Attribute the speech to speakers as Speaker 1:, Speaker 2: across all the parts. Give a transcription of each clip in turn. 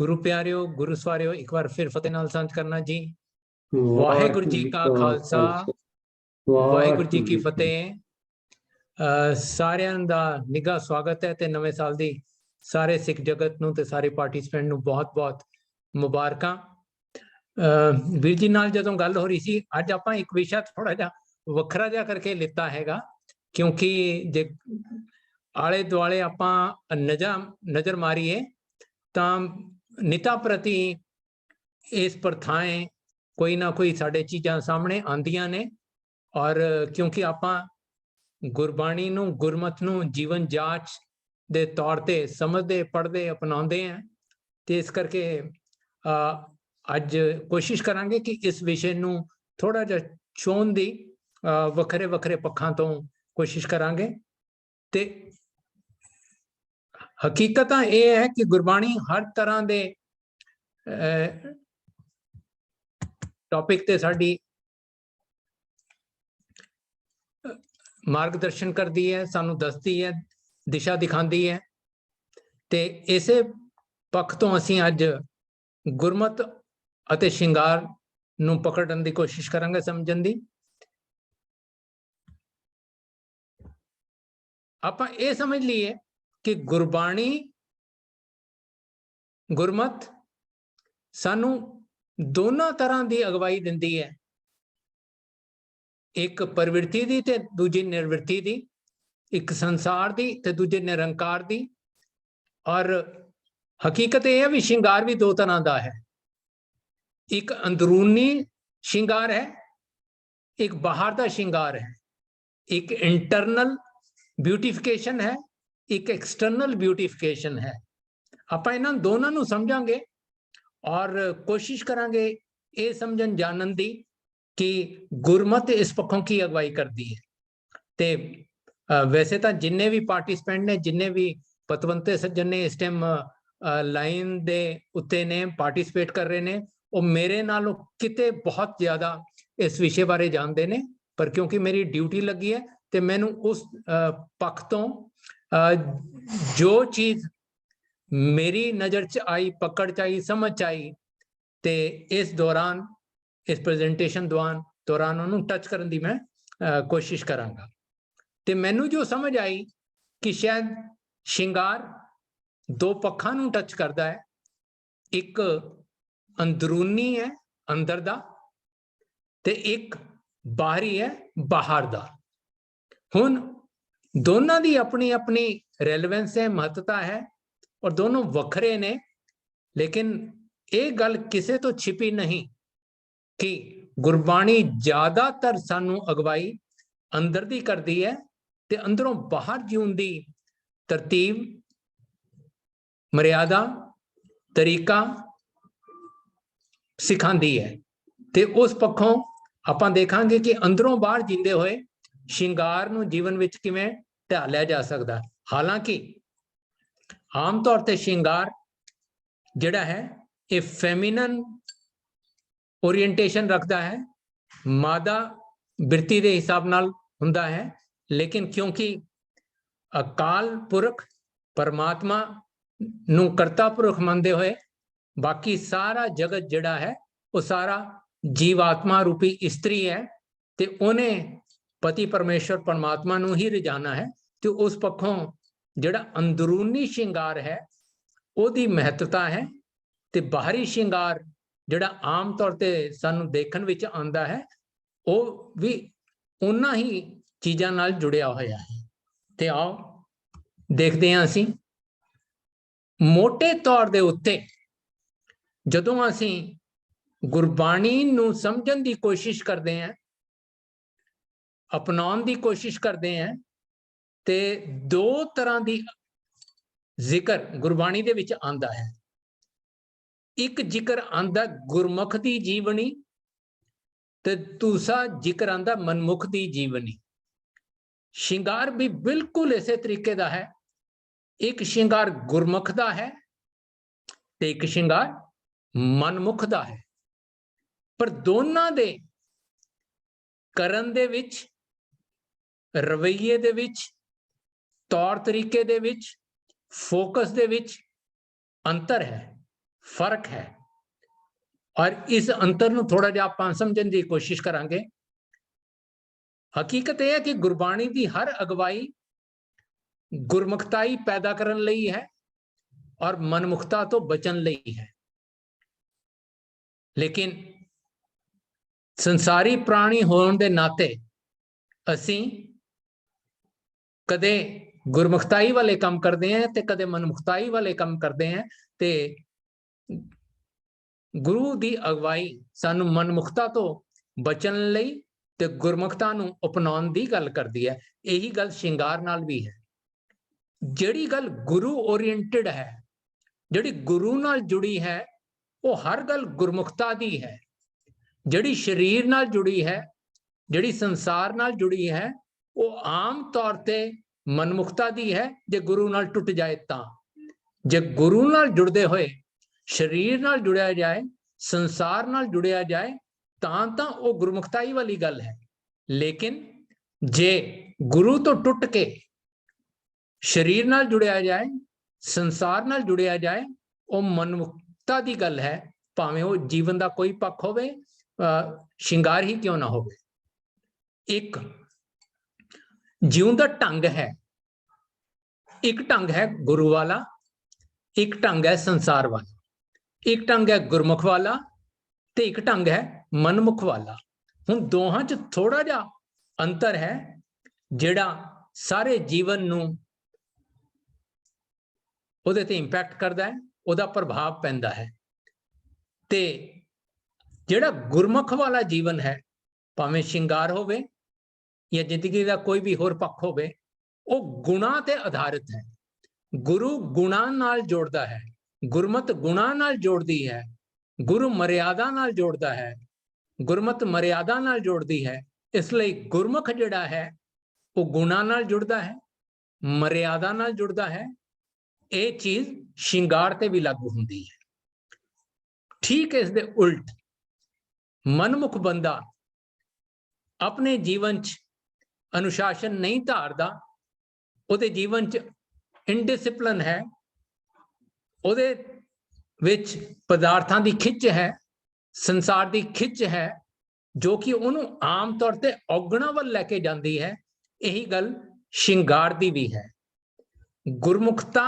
Speaker 1: गुरु प्यारिओ गुरु सवारिओ एक बार फिर फतेह नाल सांझ करना जी। वाहेगुरु जी का खालसा वाहेगुरु जी की फतेह। सारिਆਂ ਦਾ ਨਿੱਘਾ ਸਵਾਗਤ ਹੈ ਤੇ ਨਵੇਂ ਸਾਲ ਦੀ ਸਾਰੇ ਸਿੱਖ ਜਗਤ ਨੂੰ ਤੇ ਸਾਰੇ ਪਾਰਟਿਸਪੈਂਟ ਨੂੰ ਬਹੁਤ-ਬਹੁਤ ਮੁਬਾਰਕਾਂ। ਵੀਰ ਜੀ ਨਾਲ ਜਦੋਂ ਗੱਲ ਹੋ ਰਹੀ ਸੀ ਅੱਜ ਆਪਾਂ ਇੱਕ ਵਿਸ਼ਾ ਥੋੜਾ ਜਿਹਾ ਵੱਖਰਾ ਜਿਹਾ ਕਰਕੇ ਲਿੱਤਾ ਹੈਗਾ, ਕਿਉਂਕਿ ਜੇ ਆਲੇ ਦੁਆਲੇ ਆਪਾਂ ਨਜ਼ਰ ਮਾਰੀਏ ਤਾਂ ਨਿਤਾ ਪ੍ਰਤੀ ਇਸ ਪ੍ਰਥਾएं ਕੋਈ ਨਾ ਕੋਈ ਸਾਡੇ ਚੀਜ਼ਾਂ ਸਾਹਮਣੇ ਆਉਂਦੀਆਂ ਨੇ। ਔਰ ਕਿਉਂਕਿ ਆਪਾਂ ਗੁਰਬਾਣੀ ਨੂੰ ਗੁਰਮਤ ਨੂੰ ਜੀਵਨ ਜਾਂਚ ਦੇ ਤੌਰ ਤੇ ਸਮਝਦੇ ਪੜ੍ਹਦੇ ਅਪਣਾਉਂਦੇ ਆ ਤੇ ਇਸ ਕਰਕੇ ਅੱਜ ਕੋਸ਼ਿਸ਼ ਕਰਾਂਗੇ ਕਿ ਇਸ ਵਿਸ਼ੇ ਨੂੰ ਥੋੜਾ ਜਿਹਾ ਚੋਣ ਦੀ ਵੱਖਰੇ ਵੱਖਰੇ ਪੱਖਾਂ ਤੋਂ ਕੋਸ਼ਿਸ਼ ਕਰਾਂਗੇ। ਤੇ ਹਕੀਕਤ ਇਹ ਹੈ ਕਿ ਗੁਰਬਾਣੀ ਹਰ ਤਰ੍ਹਾਂ ਦੇ ਟੌਪਿਕ ਤੇ ਸਾਡੀ ਮਾਰਗਦਰਸ਼ਨ ਕਰਦੀ ਹੈ, ਸਾਨੂੰ ਦੱਸਦੀ ਹੈ, ਦਿਸ਼ਾ ਦਿਖਾਉਂਦੀ ਹੈ। ਤੇ ਇਸੇ ਪੱਖ ਤੋਂ ਅਸੀਂ ਅੱਜ ਗੁਰਮਤ ਅਤੇ ਸ਼ਿੰਗਾਰ ਨੂੰ ਪਕੜਨ ਦੀ ਕੋਸ਼ਿਸ਼ ਕਰਾਂਗੇ, ਸਮਝਣ ਦੀ। ਆਪਾਂ ਇਹ ਸਮਝ ਲਈਏ ਕਿ ਗੁਰਬਾਣੀ ਗੁਰਮਤ ਸਾਨੂੰ ਦੋਨਾਂ ਤਰ੍ਹਾਂ ਦੀ ਅਗਵਾਈ ਦਿੰਦੀ ਹੈ, ਇੱਕ ਪ੍ਰਵਿਰਤੀ ਦੀ ਤੇ ਦੂਜੀ ਨਿਰਵਿਰਤੀ ਦੀ, ਇੱਕ ਸੰਸਾਰ ਦੀ ਤੇ ਦੂਜੇ ਨਿਰੰਕਾਰ ਦੀ। ਔਰ ਹਕੀਕਤ ਇਹ ਹੈ ਵੀ ਸ਼ਿੰਗਾਰ ਵੀ ਦੋ ਤਰ੍ਹਾਂ ਦਾ ਹੈ, ਇੱਕ ਅੰਦਰੂਨੀ ਸ਼ਿੰਗਾਰ ਹੈ, ਇੱਕ ਬਾਹਰ ਦਾ ਸ਼ਿੰਗਾਰ ਹੈ। ਇੱਕ ਇੰਟਰਨਲ ਬਿਊਟੀਫਿਕੇਸ਼ਨ ਹੈ, ਇੱਕ ਐਕਸਟਰਨਲ ਬਿਊਟੀਫਿਕੇਸ਼ਨ ਹੈ। ਆਪਾਂ ਇਹਨਾਂ ਦੋਨਾਂ ਨੂੰ ਸਮਝਾਂਗੇ ਔਰ ਕੋਸ਼ਿਸ਼ ਕਰਾਂਗੇ ਇਹ ਸਮਝਣ ਜਾਣਨ ਦੀ ਕਿ ਗੁਰਮਤ ਇਸ ਪੱਖੋਂ ਕੀ ਅਗਵਾਈ ਕਰਦੀ ਹੈ। ਤੇ ਵੈਸੇ ਤਾਂ ਜਿੰਨੇ ਵੀ ਪਾਰਟਿਸਪੈਂਟ ਨੇ, ਜਿੰਨੇ ਵੀ ਪਤਵੰਤੇ ਸੱਜਣ ਨੇ ਇਸ ਟਾਈਮ ਲਾਈਨ ਦੇ ਉੱਤੇ ਨੇ, ਪਾਰਟਿਸਪੇਟ ਕਰ ਰਹੇ ਨੇ, ਉਹ ਮੇਰੇ ਨਾਲੋਂ ਕਿਤੇ ਬਹੁਤ ਜ਼ਿਆਦਾ ਇਸ ਵਿਸ਼ੇ ਬਾਰੇ ਜਾਣਦੇ ਨੇ। ਪਰ ਕਿਉਂਕਿ ਮੇਰੀ ਡਿਊਟੀ ਲੱਗੀ ਹੈ ਤੇ ਮੈਨੂੰ ਉਸ ਪੱਖ ਤੋਂ ਜੋ ਚੀਜ਼ ਮੇਰੀ ਨਜ਼ਰ 'ਚ ਆਈ, ਪਕੜ 'ਚ ਆਈ, ਸਮਝ 'ਚ ਆਈ, ਤੇ ਇਸ ਦੌਰਾਨ ਇਸ ਪ੍ਰੈਜੈਂਟੇਸ਼ਨ ਦੌਰਾਨ ਉਹਨੂੰ ਟੱਚ ਕਰਨ ਦੀ ਮੈਂ ਕੋਸ਼ਿਸ਼ ਕਰਾਂਗਾ। ਤੇ ਮੈਨੂੰ ਜੋ ਸਮਝ ਆਈ ਕਿ ਸ਼ਾਇਦ ਸ਼ਿੰਗਾਰ ਦੋ ਪੱਖਾਂ ਨੂੰ ਟੱਚ ਕਰਦਾ ਹੈ, ਇੱਕ ਅੰਦਰੂਨੀ ਹੈ ਅੰਦਰ ਦਾ ਤੇ ਇੱਕ ਬਾਹਰੀ ਹੈ ਬਾਹਰ ਦਾ। ਹੁਣ ਦੋਨਾਂ ਦੀ ਆਪਣੀ ਆਪਣੀ ਰੈਲੇਵੈਂਸ ਹੈ, ਮਹੱਤਤਾ ਹੈ ਔਰ ਦੋਨੋਂ ਵੱਖਰੇ ਨੇ। ਲੇਕਿਨ ਇਹ ਗੱਲ ਕਿਸੇ ਤੋਂ ਛਿਪੀ ਨਹੀਂ ਕਿ ਗੁਰਬਾਣੀ ਜ਼ਿਆਦਾਤਰ ਸਾਨੂੰ ਅਗਵਾਈ ਅੰਦਰ ਦੀ ਕਰਦੀ ਹੈ ਤੇ ਅੰਦਰੋਂ ਬਾਹਰ ਜਿਉਣ ਦੀ ਤਰਤੀਬ, ਮਰਿਆਦਾ, ਤਰੀਕਾ ਸਿਖਾਉਂਦੀ ਹੈ। ਤੇ ਉਸ ਪੱਖੋਂ ਆਪਾਂ ਦੇਖਾਂਗੇ ਕਿ ਅੰਦਰੋਂ ਬਾਹਰ ਜੀਂਦੇ ਹੋਏ ਸ਼ਿੰਗਾਰ ਨੂੰ ਜੀਵਨ ਵਿੱਚ ਕਿਵੇਂ ਢਾਲਿਆ ਜਾ ਸਕਦਾ। ਹਾਲਾਂਕਿ ਆਮ ਤੌਰ ਤੇ ਸ਼ਿੰਗਾਰ ਜਿਹੜਾ ਹੈ ਇਹ ਫੈਮਿਨਨ ਓਰੀਐਂਟੇਸ਼ਨ ਰੱਖਦਾ ਹੈ, ਮਾਦਾ ਬਿਰਤੀ ਦੇ ਹਿਸਾਬ ਨਾਲ ਹੁੰਦਾ ਹੈ। ਲੇਕਿਨ ਕਿਉਂਕਿ ਅਕਾਲ ਪੁਰਖ ਪਰਮਾਤਮਾ ਨੂੰ ਕਰਤਾ ਪੁਰਖ ਮੰਨਦੇ ਹੋਏ ਬਾਕੀ ਸਾਰਾ ਜਗਤ ਜਿਹੜਾ ਹੈ ਉਹ ਸਾਰਾ ਜੀਵਾਤਮਾ ਰੂਪੀ ਇਸਤਰੀ ਹੈ ਤੇ ਉਹਨੇ ਪਤੀ ਪਰਮੇਸ਼ਵਰ ਪਰਮਾਤਮਾ ਨੂੰ ਹੀ ਰਜਾਨਾ ਹੈ। ਤੇ ਉਸ ਪੱਖੋਂ ਜਿਹੜਾ ਅੰਦਰੂਨੀ ਸ਼ਿੰਗਾਰ ਹੈ ਉਹਦੀ ਮਹੱਤਤਾ ਹੈ ਤੇ ਬਾਹਰੀ ਸ਼ਿੰਗਾਰ ਜਿਹੜਾ ਆਮ ਤੌਰ ਤੇ ਸਾਨੂੰ ਦੇਖਣ ਵਿੱਚ ਆਉਂਦਾ ਹੈ ਉਹ ਵੀ ਉਹਨਾਂ ਹੀ ਚੀਜ਼ਾਂ ਨਾਲ ਜੁੜਿਆ ਹੋਇਆ ਹੈ। ਤੇ ਆਓ ਦੇਖਦੇ ਹਾਂ। ਅਸੀਂ ਮੋਟੇ ਤੌਰ ਦੇ ਉੱਤੇ ਜਦੋਂ ਅਸੀਂ ਗੁਰਬਾਣੀ ਨੂੰ ਸਮਝਣ ਦੀ ਕੋਸ਼ਿਸ਼ ਕਰਦੇ ਹਾਂ, ਅਪਣਾਉਣ ਦੀ ਕੋਸ਼ਿਸ਼ ਕਰਦੇ ਹਾਂ, ਤੇ ਦੋ ਤਰ੍ਹਾਂ ਦੀ ਜ਼ਿਕਰ ਗੁਰਬਾਣੀ ਦੇ ਵਿੱਚ ਆਉਂਦਾ ਹੈ। ਇੱਕ ਜ਼ਿਕਰ ਆਉਂਦਾ ਗੁਰਮੁਖ ਦੀ ਜੀਵਨੀ ਤੇ ਦੂਸਰਾ ਜ਼ਿਕਰ ਆਉਂਦਾ ਮਨਮੁਖ ਦੀ ਜੀਵਨੀ। ਸ਼ਿੰਗਾਰ ਵੀ ਬਿਲਕੁਲ ਇਸੇ ਤਰੀਕੇ ਦਾ ਹੈ। ਇੱਕ ਸ਼ਿੰਗਾਰ ਗੁਰਮੁਖ ਦਾ ਹੈ ਤੇ ਇੱਕ ਸ਼ਿੰਗਾਰ ਮਨਮੁਖ ਦਾ ਹੈ। ਪਰ ਦੋਨਾਂ ਦੇ ਕਰਨ ਦੇ ਵਿੱਚ, ਰਵੱਈਏ ਦੇ ਵਿੱਚ, ਤੌਰ ਤਰੀਕੇ ਦੇ ਵਿੱਚ, ਫੋਕਸ ਦੇ ਵਿੱਚ ਅੰਤਰ ਹੈ। फर्क है। और इस अंतर ਨੂੰ थोड़ा ਜਿਹਾ ਆਪਾਂ ਸਮਝਣ ਦੀ ਕੋਸ਼ਿਸ਼ ਕਰਾਂਗੇ। ਹਕੀਕਤ ਇਹ ਹੈ ਕਿ ਗੁਰਬਾਣੀ ਦੀ ਹਰ ਅਗਵਾਈ ਗੁਰਮੁਖਤਾਈ ਪੈਦਾ ਕਰਨ ਲਈ ਹੈ ਔਰ ਮਨਮੁਖਤਾ ਤੋਂ ਬਚਣ ਲਈ ਹੈ। ਲੇਕਿਨ ਸੰਸਾਰੀ ਪ੍ਰਾਣੀ ਹੋਣ ਦੇ ਨਾਤੇ ਅਸੀਂ ਕਦੇ ਗੁਰਮੁਖਤਾਈ ਵਾਲੇ ਕੰਮ ਕਰਦੇ ਹਾਂ ਤੇ ਕਦੇ ਮਨਮੁਖਤਾਈ ਵਾਲੇ ਕੰਮ ਕਰਦੇ ਹਾਂ। ਤੇ ਗੁਰੂ ਦੀ ਅਗਵਾਈ ਸਾਨੂੰ ਮਨਮੁਖਤਾ ਤੋਂ ਬਚਣ ਲਈ ਤੇ ਗੁਰਮੁਖਤਾ ਨੂੰ ਅਪਣਾਉਣ ਦੀ ਗੱਲ ਕਰਦੀ ਹੈ। ਇਹੀ ਗੱਲ ਸ਼ਿੰਗਾਰ ਨਾਲ ਵੀ ਹੈ। ਜਿਹੜੀ ਗੱਲ ਗੁਰੂ ਓਰੀਐਂਟਡ ਹੈ, ਜਿਹੜੀ ਗੁਰੂ ਨਾਲ ਜੁੜੀ ਹੈ, ਉਹ ਹਰ ਗੱਲ ਗੁਰਮੁਖਤਾ ਦੀ ਹੈ। ਜਿਹੜੀ ਸਰੀਰ ਨਾਲ ਜੁੜੀ ਹੈ, ਜਿਹੜੀ ਸੰਸਾਰ ਨਾਲ ਜੁੜੀ ਹੈ, ਉਹ ਆਮ ਤੌਰ ਤੇ ਮਨਮੁਖਤਾ ਦੀ ਹੈ। ਜੇ ਗੁਰੂ ਨਾਲ ਟੁੱਟ ਜਾਏ ਤਾਂ, ਜੇ ਗੁਰੂ ਨਾਲ ਜੁੜਦੇ ਹੋਏ ਸਰੀਰ ਨਾਲ ਜੁੜਿਆ ਜਾਏ, ਸੰਸਾਰ ਨਾਲ ਜੁੜਿਆ ਜਾਏ ਤਾਂ ਉਹ ਗੁਰਮੁਖਤਾਈ ਵਾਲੀ ਗੱਲ ਹੈ। ਲੇਕਿਨ ਜੇ ਗੁਰੂ ਤੋਂ ਟੁੱਟ ਕੇ ਸਰੀਰ ਨਾਲ ਜੁੜਿਆ ਜਾਏ, ਸੰਸਾਰ ਨਾਲ ਜੁੜਿਆ ਜਾਏ, ਉਹ ਮਨਮੁਖਤਾ ਦੀ ਗੱਲ ਹੈ, ਭਾਵੇਂ ਉਹ ਜੀਵਨ ਦਾ ਕੋਈ ਪੱਖ ਹੋਵੇ, ਸ਼ਿੰਗਾਰ ਹੀ ਕਿਉਂ ਨਾ ਹੋਵੇ। ਇੱਕ ਜਿਉਣ ਦਾ ਢੰਗ ਹੈ, ਇੱਕ ਢੰਗ ਹੈ ਗੁਰੂ ਵਾਲਾ, ਇੱਕ ਢੰਗ ਹੈ ਸੰਸਾਰ ਵਾਲਾ, ਇੱਕ ਢੰਗ ਹੈ ਗੁਰਮੁਖ ਵਾਲਾ ਤੇ ਇੱਕ ਢੰਗ ਹੈ ਮਨਮੁਖ ਵਾਲਾ। ਹੁਣ ਦੋਹਾਂ 'ਚ ਥੋੜਾ ਜਿਹਾ ਅੰਤਰ ਹੈ ਜਿਹੜਾ ਸਾਰੇ ਜੀਵਨ ਨੂੰ ਉਹਦੇ ਤੇ ਇੰਪੈਕਟ ਕਰਦਾ ਹੈ, ਉਹਦਾ ਪ੍ਰਭਾਵ ਪੈਂਦਾ ਹੈ। ਤੇ ਜਿਹੜਾ ਗੁਰਮੁਖ ਵਾਲਾ ਜੀਵਨ ਹੈ, ਭਾਵੇਂ ਸ਼ਿੰਗਾਰ ਹੋਵੇ ਜਾਂ ਜ਼ਿੰਦਗੀ ਦਾ ਕੋਈ ਵੀ ਹੋਰ ਪੱਖ ਹੋਵੇ, ਉਹ ਗੁਣਾਂ ਤੇ ਆਧਾਰਿਤ ਹੈ। ਗੁਰੂ ਗੁਣਾਂ ਨਾਲ ਜੋੜਦਾ ਹੈ, ਗੁਰਮਤ ਗੁਣਾਂ ਨਾਲ ਜੋੜਦੀ ਹੈ, ਗੁਰੂ ਮਰਿਆਦਾ ਨਾਲ ਜੋੜਦਾ ਹੈ, ਗੁਰਮਤ ਮਰਿਆਦਾ ਨਾਲ ਜੋੜਦੀ ਹੈ। ਇਸ ਲਈ ਗੁਰਮੁਖ ਜਿਹੜਾ ਹੈ ਉਹ ਗੁਣਾਂ ਨਾਲ ਜੁੜਦਾ ਹੈ, ਮਰਿਆਦਾ ਨਾਲ ਜੁੜਦਾ ਹੈ। ਇਹ ਚੀਜ਼ ਸ਼ਿੰਗਾਰ ਤੇ ਵੀ ਲਾਗੂ ਹੁੰਦੀ ਹੈ। ਠੀਕ ਇਸ ਦੇ ਉਲਟ ਮਨਮੁਖ ਬੰਦਾ ਆਪਣੇ ਜੀਵਨ 'ਚ ਅਨੁਸ਼ਾਸਨ ਨਹੀਂ ਧਾਰਦਾ, ਉਹਦੇ ਜੀਵਨ 'ਚ ਇਨਡਿਸਪਲਿਨ ਹੈ, ਉਹਦੇ ਵਿੱਚ ਪਦਾਰਥਾਂ ਦੀ ਖਿੱਚ ਹੈ, ਸੰਸਾਰ ਦੀ ਖਿੱਚ ਹੈ, ਜੋ ਕਿ ਉਹਨੂੰ ਆਮ ਤੌਰ ਤੇ ਔਗਣਾਂ ਵੱਲ ਲੈ ਕੇ ਜਾਂਦੀ ਹੈ। ਇਹੀ ਗੱਲ ਸ਼ਿੰਗਾਰ ਦੀ ਵੀ ਹੈ। ਗੁਰਮੁਖਤਾ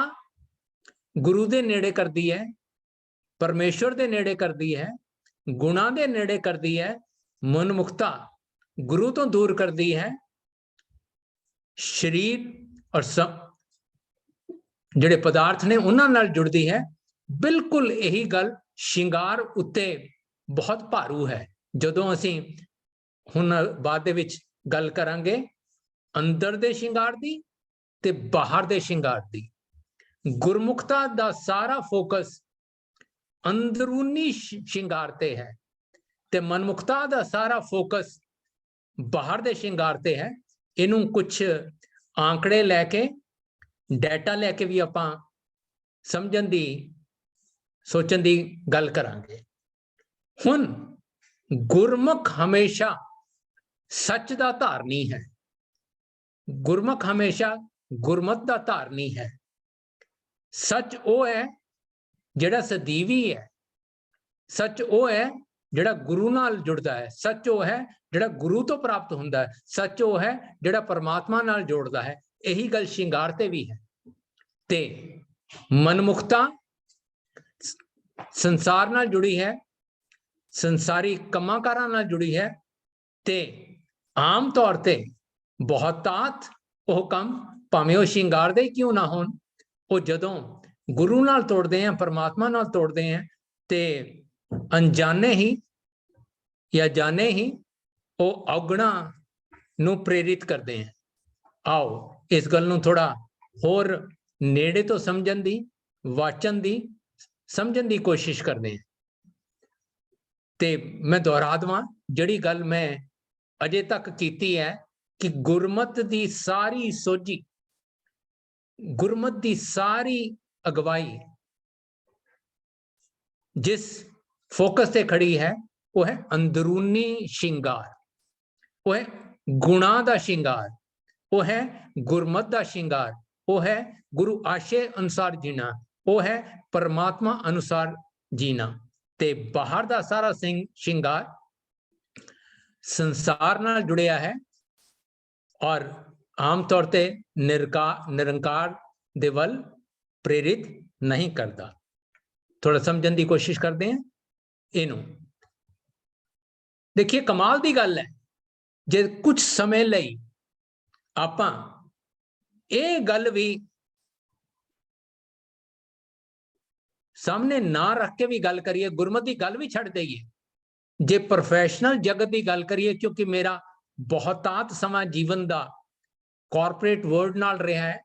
Speaker 1: ਗੁਰੂ ਦੇ ਨੇੜੇ ਕਰਦੀ ਹੈ, ਪਰਮੇਸ਼ਵਰ ਦੇ ਨੇੜੇ ਕਰਦੀ ਹੈ, ਗੁਣਾਂ ਦੇ ਨੇੜੇ ਕਰਦੀ ਹੈ। ਮਨਮੁਖਤਾ ਗੁਰੂ ਤੋਂ ਦੂਰ ਕਰਦੀ ਹੈ, ਸਰੀਰ ਔਰ ਜਿਹੜੇ ਪਦਾਰਥ ਨੇ ਉਹਨਾਂ ਨਾਲ ਜੁੜਦੀ ਹੈ। ਬਿਲਕੁਲ ਇਹੀ ਗੱਲ ਸ਼ਿੰਗਾਰ ਉੱਤੇ ਬਹੁਤ ਭਾਰੂ ਹੈ। ਜਦੋਂ ਅਸੀਂ ਹੁਣ ਬਾਅਦ ਦੇ ਵਿੱਚ ਗੱਲ ਕਰਾਂਗੇ ਅੰਦਰ ਦੇ ਸ਼ਿੰਗਾਰ ਦੀ ਤੇ ਬਾਹਰ ਦੇ ਸ਼ਿੰਗਾਰ ਦੀ, ਗੁਰਮੁਖਤਾ ਦਾ ਸਾਰਾ ਫੋਕਸ ਅੰਦਰੂਨੀ ਸ਼ਿੰਗਾਰ ਤੇ ਹੈ ਤੇ ਮਨਮੁਖਤਾ ਦਾ ਸਾਰਾ ਫੋਕਸ ਬਾਹਰ ਦੇ ਸ਼ਿੰਗਾਰ ਤੇ ਹੈ। ਇਹਨੂੰ ਕੁਝ ਆંકੜੇ ਲੈ ਕੇ, ਡਾਟਾ ਲੈ ਕੇ ਵੀ ਆਪਾਂ ਸਮਝਣ ਦੀ, ਸੋਚਣ ਦੀ ਗੱਲ ਕਰਾਂਗੇ। ਹੁਣ ਗੁਰਮੁਖ ਹਮੇਸ਼ਾ ਸੱਚ ਦਾ ਧਾਰਨੀ ਹੈ, ਗੁਰਮੁਖ ਹਮੇਸ਼ਾ ਗੁਰਮਤ ਦਾ ਧਾਰਨੀ ਹੈ। ਸੱਚ ਉਹ ਹੈ ਜਿਹੜਾ ਸਦੀਵੀ ਹੈ, ਸੱਚ ਉਹ ਹੈ ਜਿਹੜਾ ਗੁਰੂ ਨਾਲ ਜੁੜਦਾ ਹੈ, ਸੱਚ ਉਹ ਹੈ ਜਿਹੜਾ ਗੁਰੂ ਤੋਂ ਪ੍ਰਾਪਤ ਹੁੰਦਾ ਹੈ, ਸੱਚ ਉਹ ਹੈ ਜਿਹੜਾ ਪਰਮਾਤਮਾ ਨਾਲ ਜੋੜਦਾ ਹੈ। ਇਹੀ ਗੱਲ ਸ਼ਿੰਗਾਰ ਤੇ ਵੀ ਹੈ। ਤੇ ਮਨਮੁਖਤਾ ਸੰਸਾਰ ਨਾਲ ਜੁੜੀ ਹੈ, ਸੰਸਾਰੀ ਕੰਮਾਂਕਾਰਾਂ ਨਾਲ ਜੁੜੀ ਹੈ ਤੇ ਆਮ ਤੌਰ ਤੇ ਬਹੁਤਾਤ ਉਹ ਕੰਮ, ਭਾਵੇਂ ਉਹ ਸ਼ਿੰਗਾਰ ਦੇ ਕਿਉਂ ਨਾ ਹੋਣ, ਉਹ ਜਦੋਂ ਗੁਰੂ ਨਾਲ ਤੋੜਦੇ ਆ, ਪਰਮਾਤਮਾ ਨਾਲ ਤੋੜਦੇ ਆ ਤੇ ਅਣਜਾਣੇ ਹੀ ਜਾਂ ਜਾਣੇ ਹੀ ਉਹ ਔਗਣਾਂ ਨੂੰ ਪ੍ਰੇਰਿਤ ਕਰਦੇ ਆ। ਆਓ ਇਸ ਗੱਲ ਨੂੰ ਥੋੜਾ ਹੋਰ ਨੇੜੇ ਤੋਂ ਸਮਝਣ ਦੀ, ਵਾਚਨ ਦੀ, ਸਮਝਣ ਦੀ ਕੋਸ਼ਿਸ਼ ਕਰਦੇ ਆ। ਤੇ ਮੈਂ ਦੁਹਰਾ ਦੇਵਾਂ ਜਿਹੜੀ ਗੱਲ ਮੈਂ ਅਜੇ ਤੱਕ ਕੀਤੀ ਹੈ ਕਿ ਗੁਰਮਤ ਦੀ ਸਾਰੀ ਸੋਝੀ, ਗੁਰਮਤ ਦੀ ਸਾਰੀ ਅਗਵਾਈ ਜਿਸ ਫੋਕਸ ਤੇ ਖੜੀ ਹੈ ਉਹ ਹੈ ਅੰਦਰੂਨੀ ਸ਼ਿੰਗਾਰ, ਉਹ ਹੈ ਗੁਣਾਂ ਦਾ ਸ਼ਿੰਗਾਰ, ਉਹ ਹੈ ਗੁਰਮਤ ਦਾ ਸ਼ਿੰਗਾਰ, ਉਹ ਹੈ ਗੁਰੂ ਆਸ਼ੇ ਅਨੁਸਾਰ ਜੀਣਾ, ਉਹ ਹੈ ਪਰਮਾਤਮਾ ਅਨੁਸਾਰ जीना ते बाहर दा सारा शिंगार संसार नाल जुड़िया है और आम तौर ते निरंकार दे वल प्रेरित नहीं करता। थोड़ा समझने की कोशिश करते हैं इनू। देखिए कमाल की गल है, जे कुछ समय लई आपां ये गल भी सामने ना रख के भी गल करिए, गुरमत की गल भी छड़ देइए, जे प्रोफैशनल जगत की गल करिए, क्योंकि मेरा बहुतात समा जीवन का कॉरपोरेट वर्ल्ड नाल रहा है,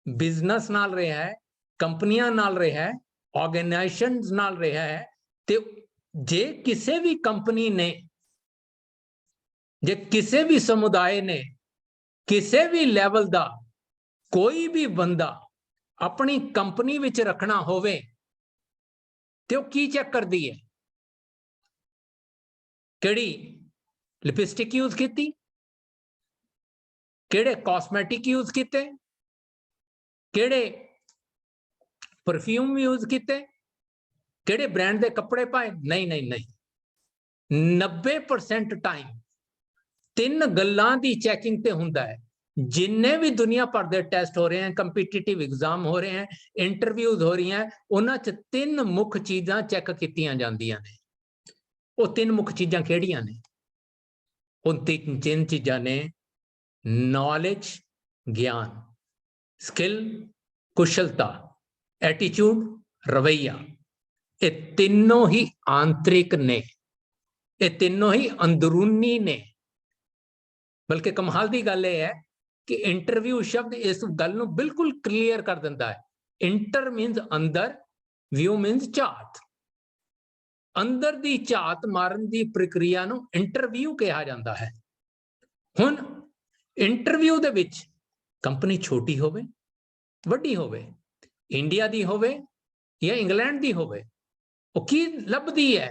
Speaker 1: बिजनेस नाल रहा है, कंपनियां नाल रहा है, ऑर्गेनाइजेशंस नाल रहा है। ते जे किसी भी कंपनी ने, जे किसी भी समुदाय ने, किसी भी लैवल का कोई भी बंदा अपनी कंपनी विच रखना होवे तो की चेक करती है? केड़ी लिपस्टिक यूज की, केड़े कॉस्मेटिक यूज किते, केड़े परफ्यूम यूज किते, केड़े ब्रांड के कपड़े पाए? नहीं नहीं नहीं, 90% टाइम तीन गल्लां दी चैकिंग ते हुंदा है। जिन्ने भी दुनिया भर के टैसट हो रहे हैं, कंपीटीटिव एग्जाम हो रहे हैं, इंटरव्यूज हो रही हैं, उन्हां च तीन मुख चीज़ां चैक कीतियां जांदियां ने। वो तीन मुख चीज़ां किहड़ियां ने? उन तीन चीज़ां ने नॉलेज, ज्ञान, स्किल, कुशलता, एटीट्यूड, रवैया। ये तीनों ही आंतरिक ने, ये तीनों ही अंदरूनी ने। बल्कि कमाल की गल यह है कि इंटरव्यू शब्द इस गल नूं बिल्कुल क्लीयर कर दिंदा है। इंटर मीनस अंदर, व्यू मीनस झात। अंदर दी झात मारन दी प्रक्रिया नूं इंटरव्यू कहा जाता है। हुण इंटरव्यू दे विच कंपनी छोटी होवे, वड्डी होवे, इंडिया दी होवे या इंग्लैंड दी होवे, वो की लभदी है?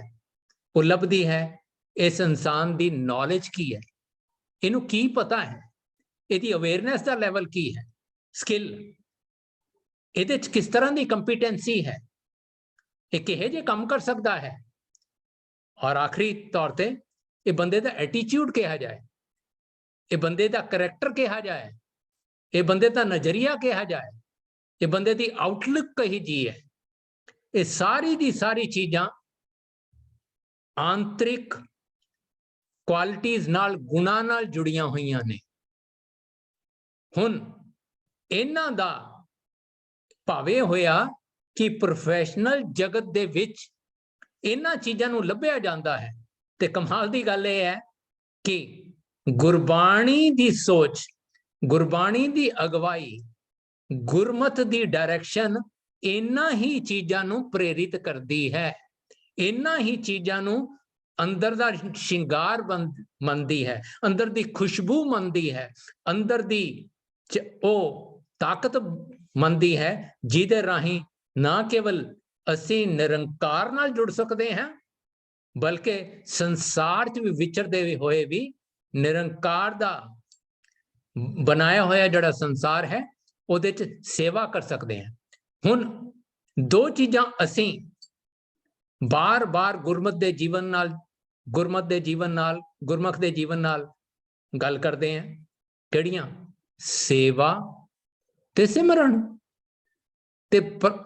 Speaker 1: वो लभदी है इस इंसान दी नॉलेज की है, इनू की पता है, इहदी अवेयरनेस दा लैवल की है, स्किल, इहदे च किस तरह की कंपीटेंसी है, ये किहे जे काम कर सकता है, और आखिरी तौर पे ये बंदे दा एटीट्यूड कहा जाए, ये बंदे दा करैक्टर कहा जाए, ये बंदे दा नजरिया कहा जाए, ये बंदे दी आउटलुक कही जी है। ये सारी दी सारी चीज़ां आंतरिक क्वालिटीज नाल, गुणां नाल जुड़ियां हुईयां ने। हुण इन्हां दा भावे होया कि प्रोफैशनल जगत दे विच इन्हां चीज़ां नूं लभ्या जांदा है। ते कमाल दी गल यह है कि गुरबाणी दी सोच, गुरबाणी दी अगवाई, गुरमत दी डायरैक्शन इन्हां ही चीज़ां नूं प्रेरित करदी है, इन्हां ही चीज़ां नूं अंदर दा शिंगार मनदी है, अंदर दी खुशबू मनदी है, अंदर दी ओ ताकत मनदी है, जिहदे राही ना केवल असी निरंकार नाल जुड़ सकते हैं, बल्कि संसार च भी विचरदे होए भी निरंकार दा बनाया होया जिहड़ा संसार है उहदे च सेवा कर सकते हैं। हुण दो चीज़ां असी बार बार गुरमत दे जीवन नाल, गुरमत दे जीवन नाल, गुरमुख दे जीवन नाल गल करते हैं, किहड़ियां? सेवा ते सिमरन। ते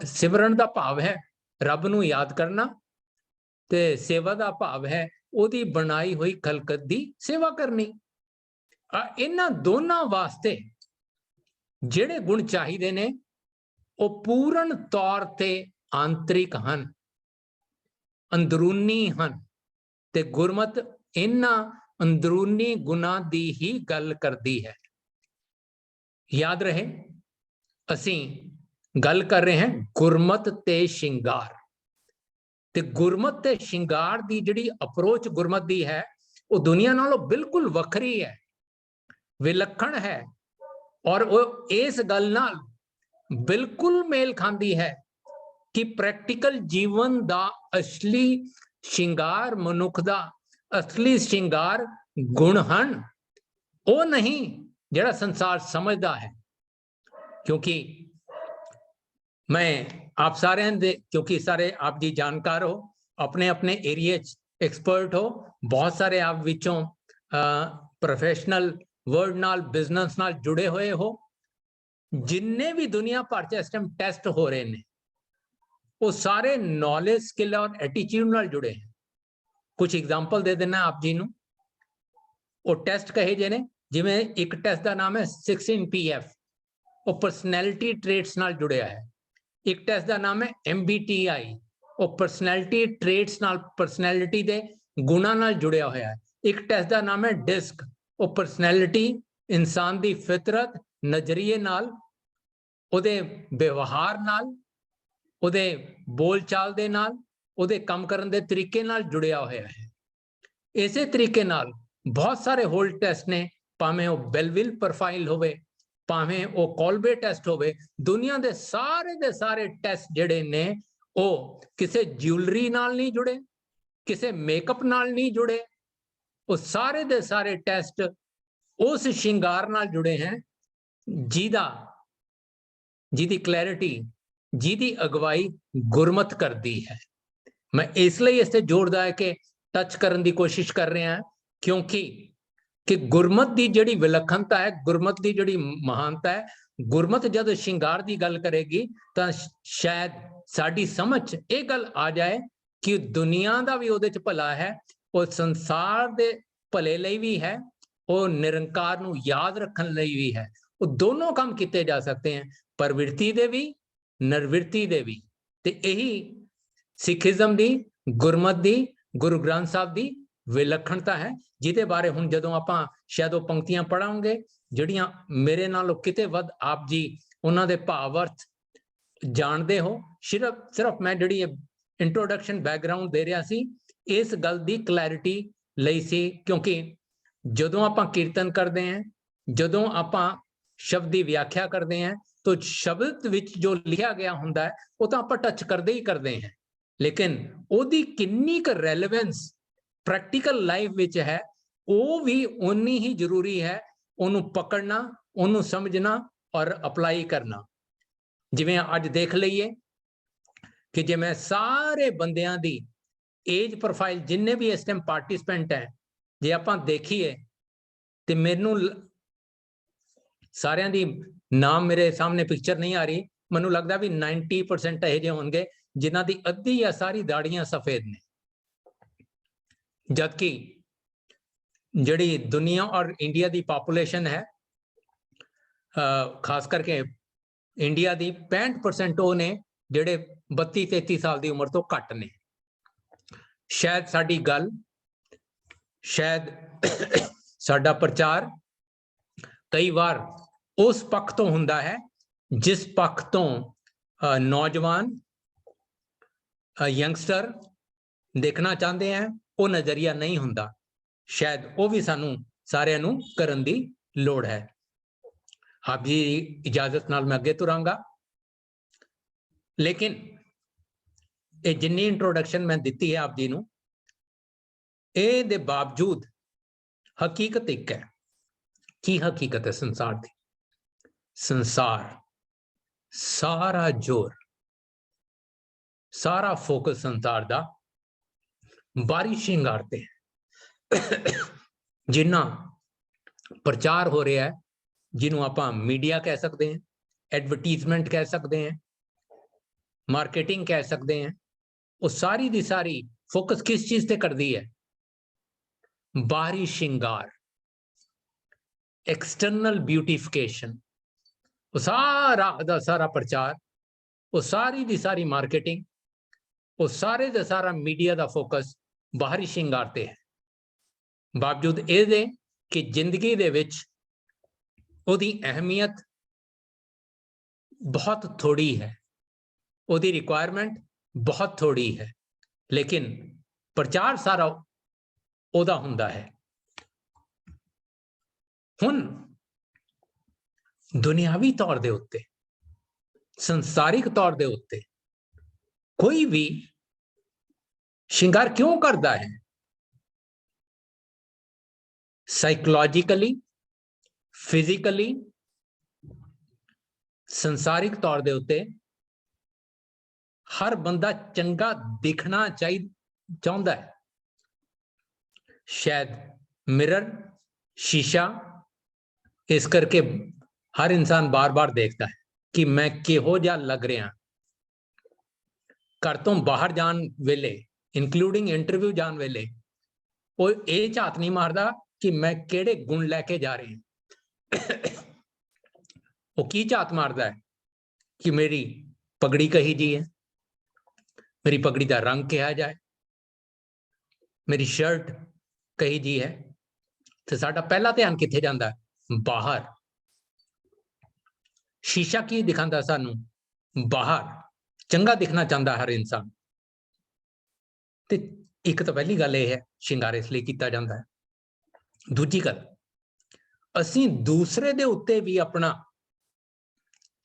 Speaker 1: सिमरन दा भाव है रब नूं याद करना, ते सेवा दा भाव है उहदी बनाई हुई खलकत दी सेवा करनी। इन्हां दोनों वास्ते जिहड़े गुण चाहिए ने वो पूर्ण तौर ते आंतरिक हन, अंदरूनी हन, ते गुरमत इन्हां अंदरूनी गुणां दी ही गल करदी है। याद रहे असी गल कर रहे हैं गुरमत ते शिंगार, ते गुरमत ते शिंगार दी जिहड़ी अप्रोच गुरमत दी है वो दुनिया नालों बिल्कुल वखरी है, विलक्षण है, और वो इस गल नाल बिल्कुल मेल खांदी है कि प्रैक्टिकल जीवन दा असली शिंगार, मनुख दा असली शिंगार गुण हन, वो नहीं जिहड़ा संसार समझदा है। क्योंकि मैं आप सारे क्योंकि सारे आप जी जानकार हो, अपने अपने एरिया एक्सपर्ट हो, बहुत सारे आप विचों प्रोफेशनल वर्ल्ड नाल बिजनेस नाल जुड़े हुए हो, जिन्ने भी दुनिया भर च इस टाइम टेस्ट हो रहे हैं वो सारे नॉलेज स्किल और एटीट्यूड नाल जुड़े हैं। कुछ एग्जांपल दे देना आप जी नूं। वो टेस्ट कहे जे ने, जिवें एक टेस्ट का नाम है 16PF, वो पर्सनैलिटी ट्रेट्स नाल जुड़िया है। एक टेस्ट का नाम है MBTI, वो पर्सनैलिटी ट्रेट्स नाल पर्सनैलिटी के गुणां नाल जुड़िया होया है। एक टेस्ट का नाम है डिस्क, वो पर्सनैलिटी इंसान की फितरत नजरिए नाल, उहदे व्यवहार नाल, उहदे बोल चाल दे नाल, उहदे काम करन दे तरीके नाल जुड़िया होया है। इसे तरीके नाल बहुत सारे होल टेस्ट ने, भावें वो बेलविल प्रोफाइल होवे, भावें वो कॉल्बे टेस्ट होवे, दुनिया दे सारे टेस्ट जिहड़े ने वो किसी ज्यूलरी नाल नहीं जुड़े, किसी मेकअप नाल नहीं जुड़े, वो सारे दे सारे टेस्ट उस श्रृंगार नाल जुड़े हैं जिहदी क्लैरिटी, जिहदी अगवाई गुरमत करती है। मैं इसलिए इससे जोरदार के टच करने की कोशिश कर रहे हैं, क्योंकि कि गुरमत की जिहड़ी विलक्षणता है, गुरमत की जिहड़ी महानता है, गुरमत जब श्रृंगार की गल करेगी तो शायद साडी समझ ये गल आ जाए कि दुनिया का भी उहदे च भला है, और संसार के भले लई भी है, और निरंकार नूं याद रखण लई भी है। वो दोनों काम किए जा सकते हैं, प्रवृत्ति दे भी निर्वृत्ति दे भी। ते यही सिखिज्म की, गुरमत की, गुरु ग्रंथ साहब की विलक्षणता है, जिहदे बारे हुण जदों आपां शायद वो पंक्तियां पढ़ांगे जिहड़ियां मेरे नालों किते वध आप जी उन्हां दे भाव अर्थ जानते हो। सिर्फ मैं जिहड़ी इंट्रोडक्शन बैकग्राउंड दे रहा सी इस गल की क्लैरिटी लई सी, क्योंकि जदों आपां कीर्तन करते हैं, जदों आपां शब्द की व्याख्या करते हैं, तो शब्द विच जो लिखा गया हुंदा है वो तो आपां टच करते ही करते हैं, लेकिन ओदी किन्नी क रेलेवेंस प्रैक्टिकल लाइफ विच है, वो भी उन्नी ही जरूरी है। उन्हों पकड़ना, उन्हों समझना और अप्लाई करना। जिवें अज देख लीए कि जे मैं सारे बंदियां दी एज प्रोफाइल जिन्ने भी इस टाइम पार्टिसिपेंट है जे आपां देखीए तो मैनू सारियां दी नाम मेरे सामने पिक्चर नहीं आ रही, मैनू लगता भी 90% यह जे होंगे जिन्हां दी अद्धी या सारी दाड़ियां सफेद ने, जबकि जिहड़ी दुनिया और इंडिया की पॉपुलेशन है, खास करके इंडिया की 65% वो ने जिहड़े 32-33 साल की उम्र तो घट ने। शायद साडी गल, शायद साडा प्रचार कई बार उस पक्ष तो हुंदा है जिस पक्ष तो नौजवान यंगस्टर देखना चाहते हैं, वो नज़रिया नहीं हुंदा। शायद वो भी सानू सारिਆਂ ਨੂੰ ਕਰਨ ਦੀ लोड़ है। आप जी इजाजत नाल मैं अगे तुरांगा, लेकिन ये जिन्नी इंट्रोडक्शन मैं दी है आप जी नू, ए दे बावजूद हकीकत एक है। की हकीकत है संसार की? संसार सारा जोर, सारा फोकस संसार दा बारी श्रृंगारते हैं। जिन्ना प्रचार हो रहा है, जिन्हों आप मीडिया कह सकते हैं, एडवरटीजमेंट कह सकते हैं, मार्केटिंग कह सकते हैं, वो सारी दी सारी फोकस किस चीज से कर दी है? बाहरी श्रृंगार, एक्सटर्नल ब्यूटिफिकेशन। वो सारा दा सारा प्रचार, वो सारी दी सारी मार्केटिंग, वो सारे दा सारा मीडिया का फोकस बाहरी श्रृंगार ते है। बावजूद ये कि जिंदगी दे विच उहदी अहमियत बहुत थोड़ी है, उहदी रिक्वायरमेंट बहुत थोड़ी है, लेकिन प्रचार सारा उहदा हुंदा है। हुण दुनियावी तौर दे उत्ते, संसारिक तौर दे उत्ते कोई भी श्रृंगार क्यों करता है? साइकोलॉजिकली, फिजिकली, संसारिक तौर दे उत्ते हर बंदा चंगा दिखना चाहता है। शायद मिरर, शीशा, इस करके हर इंसान बार बार देखता है कि मैं किहो जिहा लग रहा। घर तो बाहर जान वेले, इंक्लूडिंग इंटरव्यू जान वेले, वो ये झात नहीं मारता कि मैं केड़े गुण लैके जा रहे हैं। वो की झात मारता है कि मेरी पगड़ी कही जी है, मेरी पगड़ी का रंग कहा जाए, मेरी शर्ट कही जी है। तो साडा पहला ध्यान किथे जाता है? बाहर। शीशा की दिखाता सानू? बाहर। चंगा दिखना चाहता हर इंसान। ते एक तो पहली गल यह है, श्रृंगार इसलिए किया जाता है। दूजी गल, असी दूसरे दे उत्ते भी अपना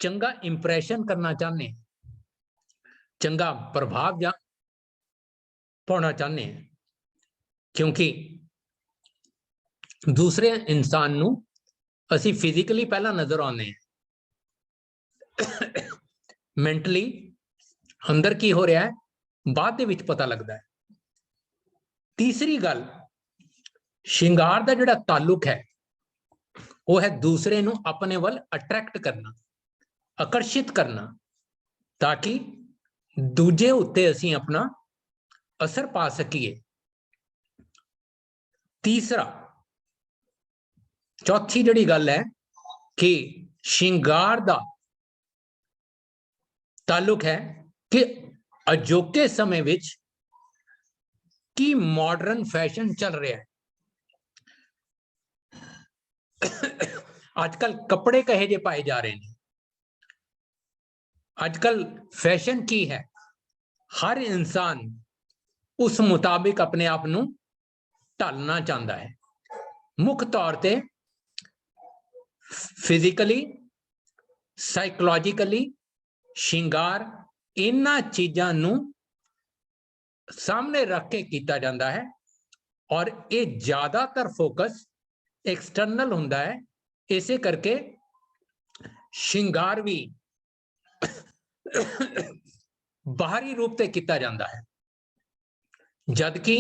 Speaker 1: चंगा इंप्रैशन करना चाहते हैं, चंगा प्रभाव पाना चाहते हैं, क्योंकि दूसरे इंसान नू असी फिजिकली पहला नजर आने हैं, मैंटली अंदर की हो रहा है बाद दे विच पता लगता है। तीसरी गल, श्रृंगार का जिहड़ा ताल्लुक है वो है दूसरे नू अपने वल अट्रैक्ट करना, आकर्षित करना, ताकि दूजे उत्ते असी अपना असर पा सकीए। तीसरा, चौथी जिहड़ी गल है कि श्रृंगार का ताल्लुक है कि अजोके समय विच की मॉडर्न फैशन चल रहा है। आजकल कपड़े कहे जे पाए जा रहे हैं, आजकल फैशन की है, हर इंसान उस मुताबिक अपने आप नू ढालना चाहता है। मुख्य तौर पे फिजिकली, साइकोलॉजिकली श्रृंगार इन्हां चीज़ां नू सामने रख के किया जाता है, और ये ज्यादातर फोकस एक्सटर्नल हुंदा है। इसे करके श्रृंगार भी बाहरी रूप से किया जाता है, जबकि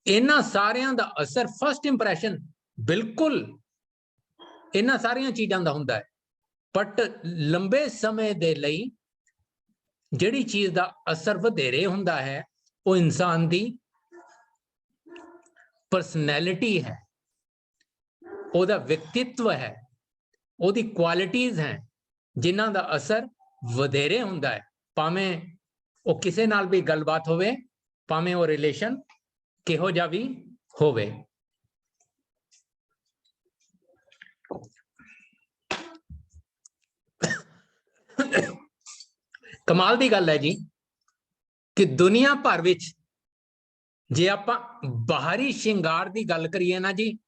Speaker 1: इन्हां सारियां दा असर फर्स्ट इंप्रैशन बिल्कुल इन्हां सारियां चीज़ां दा हुंदा है, बट लंबे समय दे लई जिहड़ी चीज़ दा असर वधेरे हुंदा है वो इंसान दी पर्सनैलिटी है, ओदा व्यक्तित्व है, ओदी क्वालिटीज हैं, जिन्हां दा असर वधेरे हुंदा है। भावें वो किसे नाल भी गलबात होवे, भावें वो रिलेशन किहो जा भी होवे। कमाल दी गल है जी कि दुनिया भर विच जे आपां बाहरी श्रृंगार की गल करिए ना जी,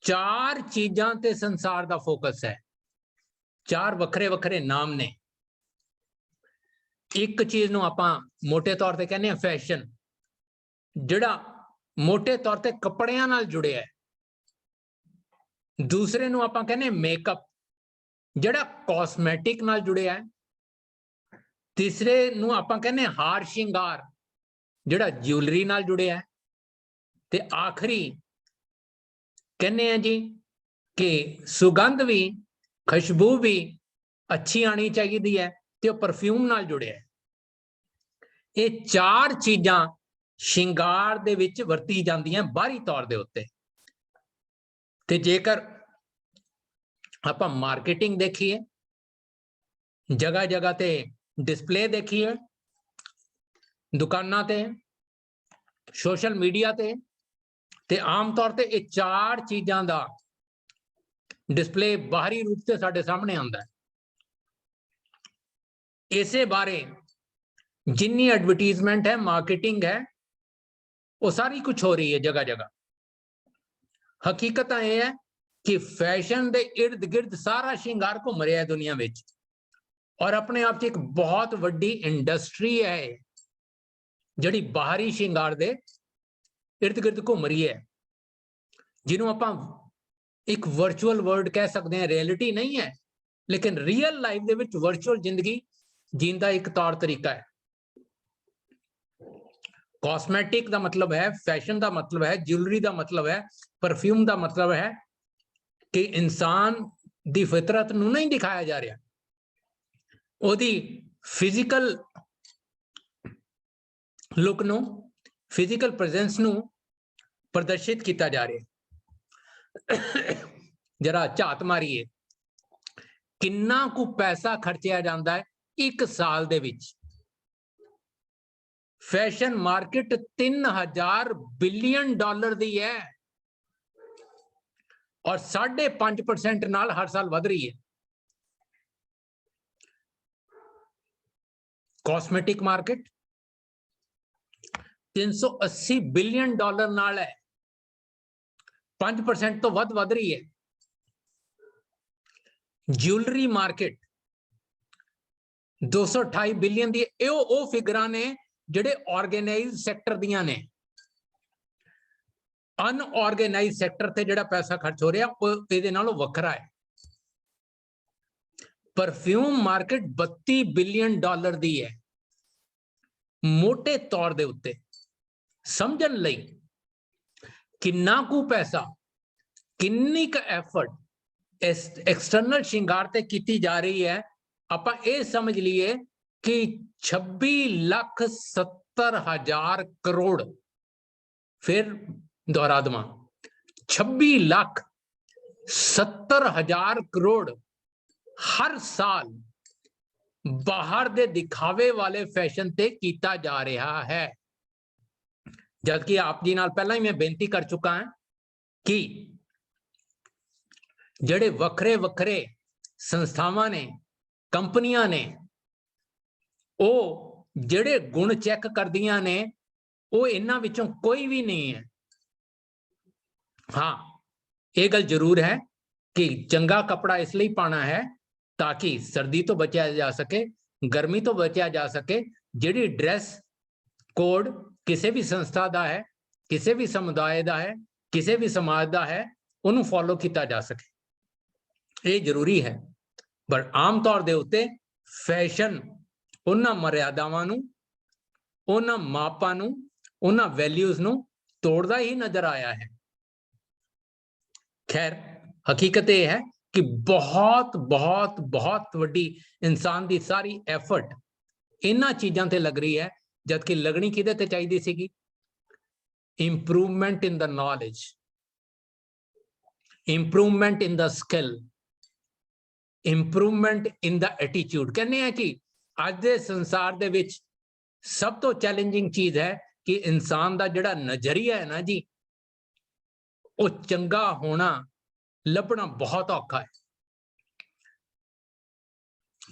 Speaker 1: 4 चीज़ां ते संसार का फोकस है। 4 वखरे वखरे नाम ने। एक चीज नूं आपां मोटे तौर पे कहने फैशन, जिहड़ा मोटे तौर पे कपड़ियां नाल जुड़िया है। दूसरे नूं आपां कहने मेकअप, जिहड़ा कॉस्मैटिक नाल जुड़िया है। तीसरे नूं आपां कहने हार श्रृंगार, जिहड़ा ज्यूलरी नाल जुड़िया है। ते आखिरी कहने हैं जी कि सुगंध भी, खुशबू भी अच्छी आनी चाहिए है, तो परफ्यूम नाल जुड़िया है। ये 4 चीज़ां श्रृंगार दे विच वरती जांदियां बाहरी तौर दे उत्ते। ते जेकर आपां मार्केटिंग देखिए, जगह जगह ते डिस्प्ले देखिए, दुकानां ते, सोशल मीडिया ते आम तौर ते ये 4 चीज़ां दा डिस्प्ले बाहरी रूप से साडे सामने आंदा है। इसे बारे जिन्नी एडवर्टीजमेंट है, मार्केटिंग है, वो सारी कुछ हो रही है जगह जगह। हकीकत यह है कि फैशन के इर्द गिर्द सारा श्रृंगार घूम रहा है दुनिया में, और अपने आप एक बहुत वड्डी इंडस्ट्री है जिहड़ी बाहरी श्रृंगार के इर्द गिर्द घूम रही है, जिन्हों आपां एक वर्चुअल वर्ल्ड कह सकते हैं। रियलिटी नहीं है, लेकिन रियल लाइफ दे विच वर्चुअल जिंदगी जीण का एक तौर तरीका है। कॉस्मेटिक का मतलब है, फैशन का मतलब है, ज्वेलरी का मतलब है, परफ्यूम का मतलब है कि इंसान की फितरत नूं नहीं दिखाया जा रहा, ओदी फिजिकल लुक नूं, फिजिकल प्रेजेंस नूं प्रदर्शित किया जा रहा। जरा झात मारीए किन्ना कु पैसा खर्चिया जाता है एक साल दे विच। फैशन मार्केट 3000 बिलियन डॉलर दी है और 5.5% नाल हर साल वध रही है। कॉस्मेटिक मार्केट 380 बिलियन डॉलर नाल है, 5% तो वध रही है। ज्वेलरी मार्केट 228 बिलियन दी, ओ फिगरां ने जिहड़े ऑर्गेनाइज सैक्टर दियां ने। अनऑर्गेनाइज सैक्टर ते जिहड़ा पैसा खर्च हो रहा वो इहदे नालों वखरा है। परफ्यूम मार्केट 32 बिलियन डॉलर दी है। मोटे तौर दे उत्ते समझण लई किन्ना कु पैसा, किन्नी क एफर्ट एक्सटर्नल श्रृंगार ते कीती जा रही है, आपां ये समझ लीए कि 26,70,000 करोड़, फिर दोहरा दवां, 26,70,000 करोड़ हर साल बाहर दे दिखावे वाले फैशन ते कीता जा रहा है। जबकि आप जी नाल पहला ही मैं बेनती कर चुका हां कि जड़े वखरे वखरे संस्थावां ने, कंपनियां ने, वो जड़े गुण चेक करदियां ने वो इन्हां विचों कोई भी नहीं है। हाँ, ये गल जरूर है कि चंगा कपड़ा इसलिए पाना है ताकि सर्दी तो बचा जा सके, गर्मी तो बचा जा सके। जिहड़ी ड्रेस कोड किसी भी संस्था का है, किसी भी समुदाय का है, किसी भी समाज का है, उन्होंने फॉलो किया जा सके, ये जरूरी है। पर आम तौर के उत्ते फैशन उन्हां मर्यादावां नूं, उन्हां मापां नूं, उन्हां वैल्यूज नूं तोड़दा ही नजर आया है। खैर, हकीकत यह है कि बहुत बहुत बहुत वड्डी इंसान की सारी एफर्ट इन्हां चीज़ों ते लग रही है, जबकि लगनी किहदे ते चाहिदी सीगी? Improvement in the knowledge, improvement in the skill, improvement in the attitude. कहने हैं कि अज दे संसार दे विच सब तो चैलेंजिंग चीज है कि इंसान का जिहड़ा नजरिया है ना जी, वो चंगा होना लभना बहुत औखा है।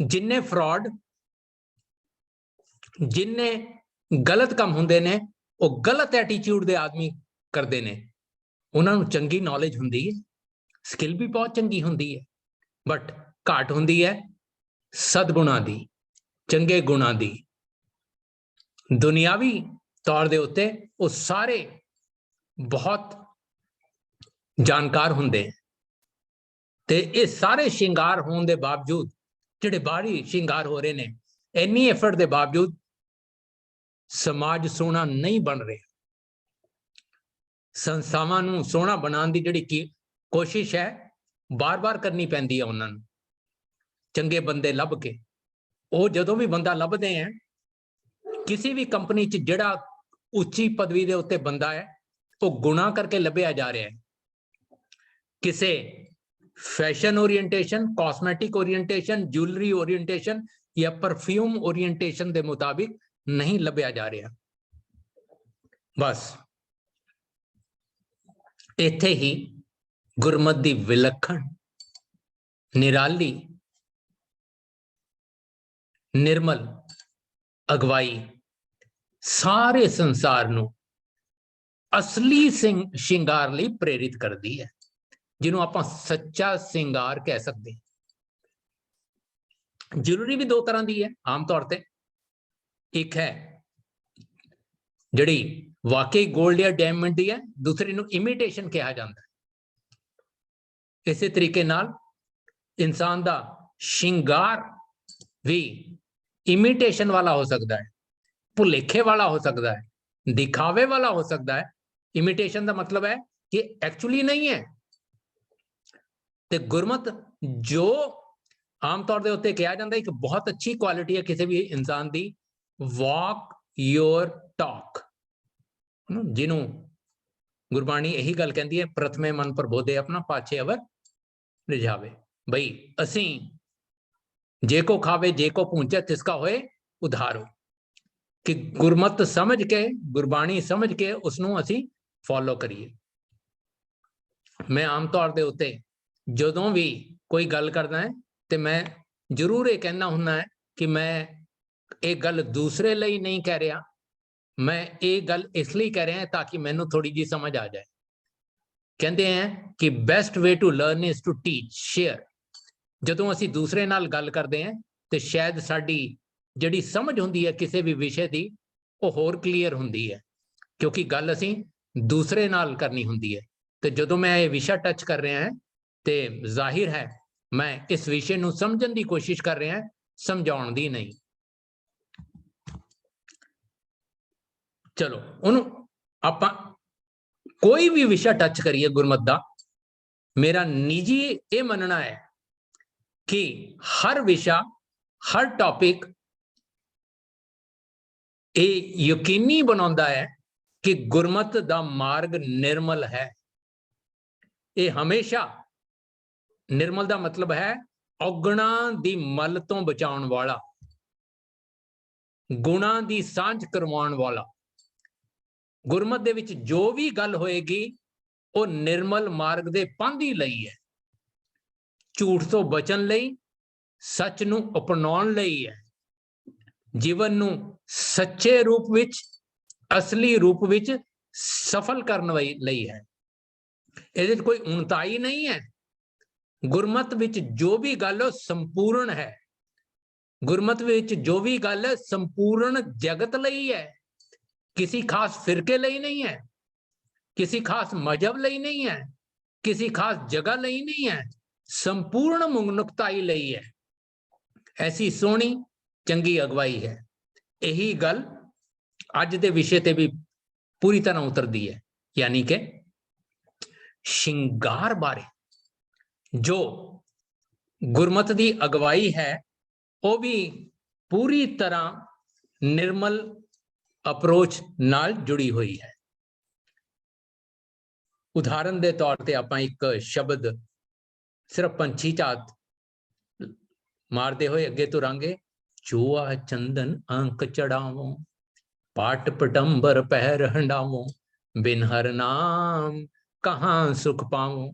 Speaker 1: जिन्ने फ्रॉड, जिन्ने गलत काम हुंदे ने, वो गलत एटीट्यूड दे आदमी करते हैं। उन्होंने चंगी नॉलेज हुंदी है, स्किल भी बहुत चंगी हुंदी है, बट घाट हुंदी है सदगुणा दी, चंगे गुणा दी। दुनियावी तौर दे उत्ते वो सारे बहुत जानकार हुंदे, ते ये सारे श्रृंगार होने के बावजूद, जिहड़े बाहरी श्रृंगार हो रहे हैं, इन्नी एफर्ट के बावजूद समाज सोहना नहीं बन रहा। संस्थावां नूं सोहना बनाने की जिहड़ी कोशिश है बार बार करनी पैंदी है। उन्हां नूं चंगे बंदे लभ के, वो जदों भी बंदा लभदे हैं, किसी भी कंपनी च जिहड़ा उच्ची पदवी के उत्ते बंदा है वो गुणा करके लभ्या जा रहा है। किसे fashion orientation, cosmetic orientation, jewellery orientation या परफ्यूम ओरिएंटेशन के मुताबिक नहीं लभ्या जा रहा। बस इत्थे ही गुरमत की विलखण, निराली, निर्मल अगवाई सारे संसार नूं असली श्रृंगार लई प्रेरित करती है, जिन्हों आप सच्चा श्रृंगार कह सकते हैं। ज्वेलरी भी दो तरह की है आम तौर पर। एक है जिहड़ी वाकई गोल्ड या डायमंड की है, दूसरी नूं इमिटेशन कहा जाता है। इस तरीके नाल इंसान का श्रृंगार भी इमिटेशन वाला हो सकता है, भुलेखे वाला हो सकता है, दिखावे वाला हो सकता है। इमिटेशन का मतलब है कि एक्चुअली नहीं है। ते गुरमत जो आम तौर के उत्ते कहा जाता है एक बहुत अच्छी क्वालिटी है किसी भी इंसान की, वॉक योर टॉक, जिन्हों गुरबाणी यही गल कहती है, प्रथमे मन प्रबोधे अपना पाछे अवर रिझावे। भाई असी जे को खावे जे को पूंचे तिसका होए उधारो, कि गुरमत समझ के, गुरबाणी समझ के उसनों असी फॉलो करिए। मैं आम तौर के उत्ते जदों भी कोई गल करदा है तो मैं जरूर ये कहना हुन्ना है कि मैं ये गल दूसरे लिए नहीं कह रहा, मैं ये गल इसलिए कह रहा ताकि मैनू थोड़ी जी समझ आ जाए। कहते हैं कि best way to learn is to teach share. जदों असी दूसरे नाल गल करते हैं तो शायद साडी जिहड़ी समझ हुंदी है किसी भी विषय की वो होर क्लीयर हुंदी है, क्योंकि गल असी दूसरे नाल करनी हुंदी है। तो जदों मैं ये विषय टच कर रहा है तो जाहिर है मैं इस विषय नूं समझण की कोशिश कर रहा है, समझाउण दी नहीं। चलो उन्हों आपां कोई भी विषय टच करिए गुरमत दा, मेरा निजी ये मनना है कि हर विषय हर टॉपिक ये यकीनी बनाता है कि गुरमत दा मार्ग निर्मल है। ये हमेशा निर्मल दा मतलब है औगणा दी मल तो बचाउण वाला, गुणा दी सांझ करवाउण वाला। गुरमत दे विच जो भी गल होएगी वो निर्मल मार्ग दे पांधी लई है, झूठ तो बचन लई, सच नूं अपनाउण लई है, जीवन नूं सच्चे रूप विच, असली रूप विच सफल करने लई है। इहदे च कोई उणताई नहीं है। गुरमत विच जो भी गल संपूर्ण है, गुरमत विच जो भी गल संपूर्ण जगत लई है, किसी खास फिरके लई नहीं है, किसी खास मजहब लई नहीं है, किसी खास जगह लई नहीं है, संपूर्ण मनुखताई लई है। ऐसी सोहनी चंगी अगवाई है। यही गल अज दे विषय ते भी पूरी तरह उतरती है, यानी कि शिंगार बारे जो गुरमत की अगवाई है वो भी पूरी तरह निर्मल अप्रोच नाल जुड़ी हुई है। उदाहरण के तौर पर आप एक शब्द सिर्फ पंछी झात मारते हुए अगे तुरांगे, चूआ चंदन अंक चढ़ावो, पाट पटंबर पैर हंडावो, बिन हर नाम कहाँ सुख पावो।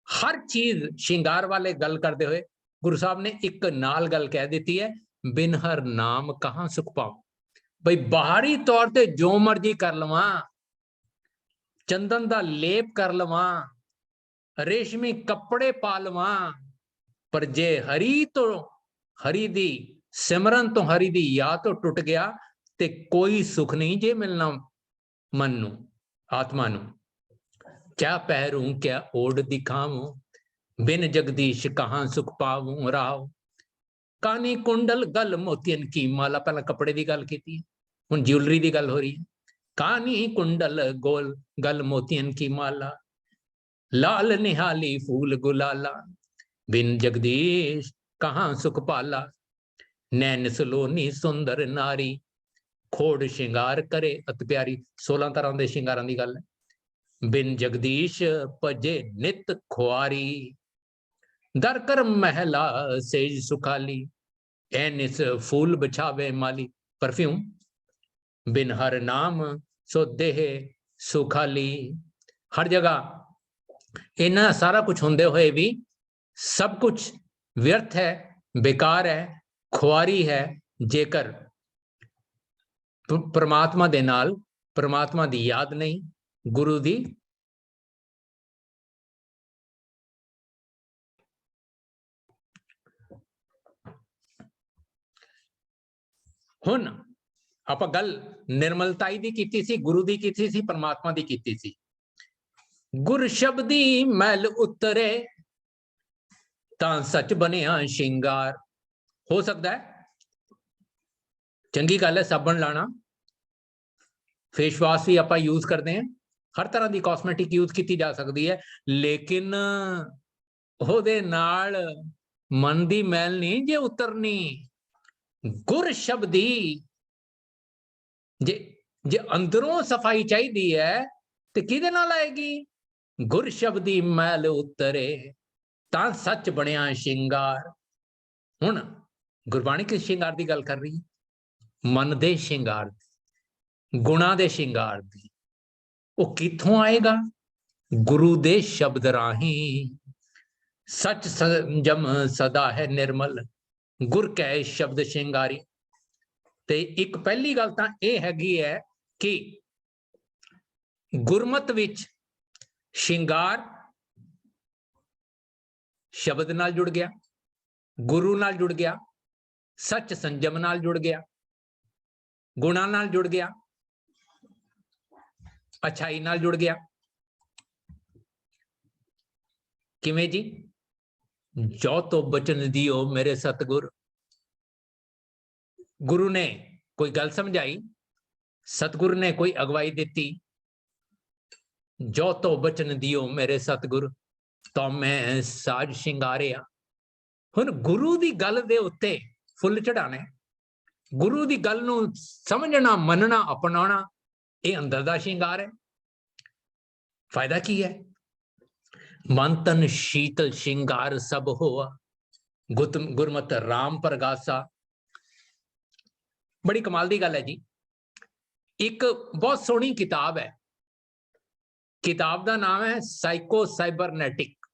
Speaker 1: हर चीज श्रृंगार वाले गल करते हुए गुरु साहब ने एक नाल गल कह दी है, बिन हर नाम कहाँ सुख पाओ। भाई बाहरी तौर पर जो मर्जी कर लवा, चंदन का लेप कर लवा, रेशमी कपड़े पा लवा, पर जे हरी तो हरी दी सिमरन तो हरी दी याद तो टुट गया ते कोई सुख नहीं जे मिलना मन नू आत्मा नू। क्या पहरूं क्या ओढ़ दिखाऊं, बिन जगदीश कहाँ सुख पाऊं राव। कानी कुंडल गल मोतियन की माला, पहला कपड़े की गल की, हुण ज्वेलरी की गल हो रही है। कानी कुंडल गोल गल मोतियन की माला, लाल निहाली फूल गुलाला, बिन जगदीश कहाँ सुख पाला। नैन सलोनी सुंदर नारी, खोड़ श्रृंगार करे अत प्यारी। 16 तरह के श्रृंगार की गल है। बिन जगदीश भजे नित खुआरी, दर कर महला सेज सुखाली, एनिस फूल बिछावे माली। परफ्यूम बिन हर नाम सो देह सुखाली। हर जगह इन्ना सारा कुछ होंदे हुए भी सब कुछ व्यर्थ है, बेकार है, खुआरी है, जेकर परमात्मा दे नाल परमात्मा दी याद नहीं, गुरु दी हुण आप गल निर्मलताई दी कीती सी, गुरु दी कीती सी, परमात्मा दी कीती सी। गुर शब्दी मैल उतरे तां सच बनिया श्रृंगार। हो सकता है, चंगी गल है साबण लाना, फेस वाश भी आप यूज करते हैं, हर तरह की कॉस्मेटिक यूज की जा सकती है, लेकिन ਉਹਦੇ ਨਾਲ मन की मैल नहीं जे उतरनी। गुर शब्दी जे जे अंदरों सफाई चाहिए है तो किहदे नाल आएगी? गुर शब्दी मैल उतरे तां सच बनिया शिंगार। हुण गुरबाणी किस शिंगार की गल कर रही है? मन दे शिंगार, गुणा दे शिंगार दी। वो कित्थों आएगा? गुरु दे शब्द राही। सच संजम सदा है निर्मल, गुर कै शब्द शिंगारी। ते एक पहली गल तां यह हैगी है कि गुरमत विच शिंगार शब्द नाल जुड़ गया, गुरु नाल जुड़ गया, सच संजम नाल जुड़ गया, गुणा नाल जुड़ गया, अच्छाई नाल जुड़ गया। किवें जी? जो तो बचन दियो मेरे सतगुर। गुरु ने कोई गल समझाई, सतगुरु ने कोई अगवाई दी, जो तो बचन दियो मेरे सतगुर तो मैं साज शिंगारिया। हुण गुरु दी गल दे उत्ते फुल चढ़ाने, गुरु दी गल नूं समझना, मनना, अपनाना, ये अंदर दा शिंगार है। फायदा की है? मन तन शीतल शिंगार सब होआ, गुरमत राम प्रगासा। बड़ी कमाल दी गल है जी। एक बहुत सोहनी किताब है, किताब का नाम है साइको साइबरनेटिक।